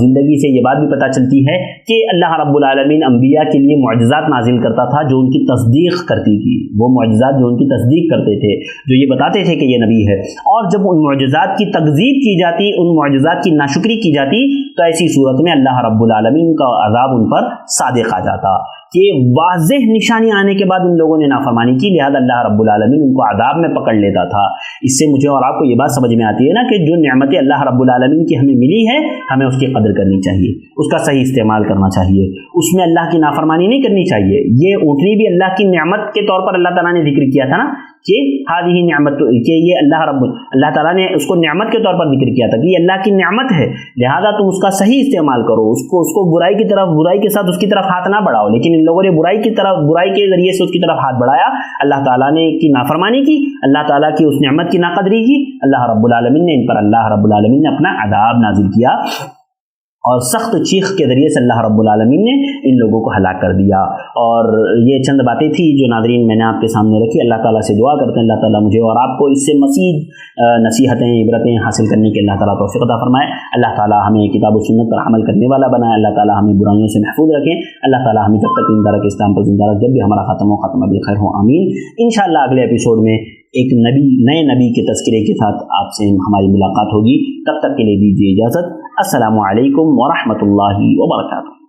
زندگی سے یہ بات بھی پتہ چلتی ہے کہ اللہ رب العالمین انبیاء کے لیے معجزات نازل کرتا تھا جو ان کی تصدیق کرتی تھی، وہ معجزات جو ان کی تصدیق کرتے تھے، جو یہ بتاتے تھے کہ یہ نبی ہے، اور جب ان معجزات کی تکذیب کی جاتی، ان معجزات کی ناشکری کی جاتی، تو ایسی صورت میں اللہ رب العالمین کا عذاب ان پر صادق آ جاتا کہ واضح نشانی آنے کے بعد ان لوگوں نے نافرمانی کی، لہذا اللہ رب العالمین ان کو عذاب میں پکڑ لیتا تھا۔ اس سے مجھے اور آپ کو یہ بات سمجھ میں آتی ہے نا کہ جو نعمتیں اللہ رب العالمین کی ہمیں ملی ہے، ہمیں اس کی قدر کرنی چاہیے، اس کا صحیح استعمال کرنا چاہیے، اس میں اللہ کی نافرمانی نہیں کرنی چاہیے۔ یہ اونٹنی بھی اللہ کی نعمت کے طور پر اللہ تعالیٰ نے ذکر کیا تھا نا کہ ہذہ نعمت، کہ یہ اللہ تعالیٰ نے اس کو نعمت کے طور پر ذکر کیا تھا کہ یہ اللہ کی نعمت ہے، لہذا تم اس کا صحیح استعمال کرو، اس کو برائی کی طرف، برائی کے ساتھ اس کی طرف ہاتھ نہ بڑھاؤ۔ لیکن ان لوگوں نے برائی کے ذریعے سے اس کی طرف ہاتھ بڑھایا، اللہ تعالیٰ نے کی نافرمانی کی، اللہ تعالیٰ کی اس نعمت کی ناقدری کی، اللہ رب العالمین نے ان پر اپنا عذاب نازل کیا اور سخت چیخ کے ذریعے سے اللہ رب العالمین نے ان لوگوں کو ہلاک کر دیا۔ اور یہ چند باتیں تھی جو ناظرین میں نے آپ کے سامنے رکھی۔ اللہ تعالیٰ سے دعا کرتے ہیں اللہ تعالیٰ مجھے اور آپ کو اس سے مزید نصیحتیں، عبرتیں حاصل کرنے کے اللہ تعالیٰ توفیق عطا فرمائے۔ اللہ تعالیٰ ہمیں کتاب و سنت پر عمل کرنے والا بنائے، اللہ تعالیٰ ہمیں برائیوں سے محفوظ رکھیں، اللہ تعالیٰ ہمیں جب تک زندہ رکھے اسلام پر زندہ رکھ، جب بھی ہمارا خاتمہ بالخیر ہو، آمین۔ انشاءاللہ اگلے ایپیسوڈ میں ایک نئے نبی کے تذکرے کے ساتھ آپ سے ہماری ملاقات ہوگی۔ تب تک کے لیے دیجیے اجازت۔ السلام علیکم ورحمۃ اللہ وبرکاتہ۔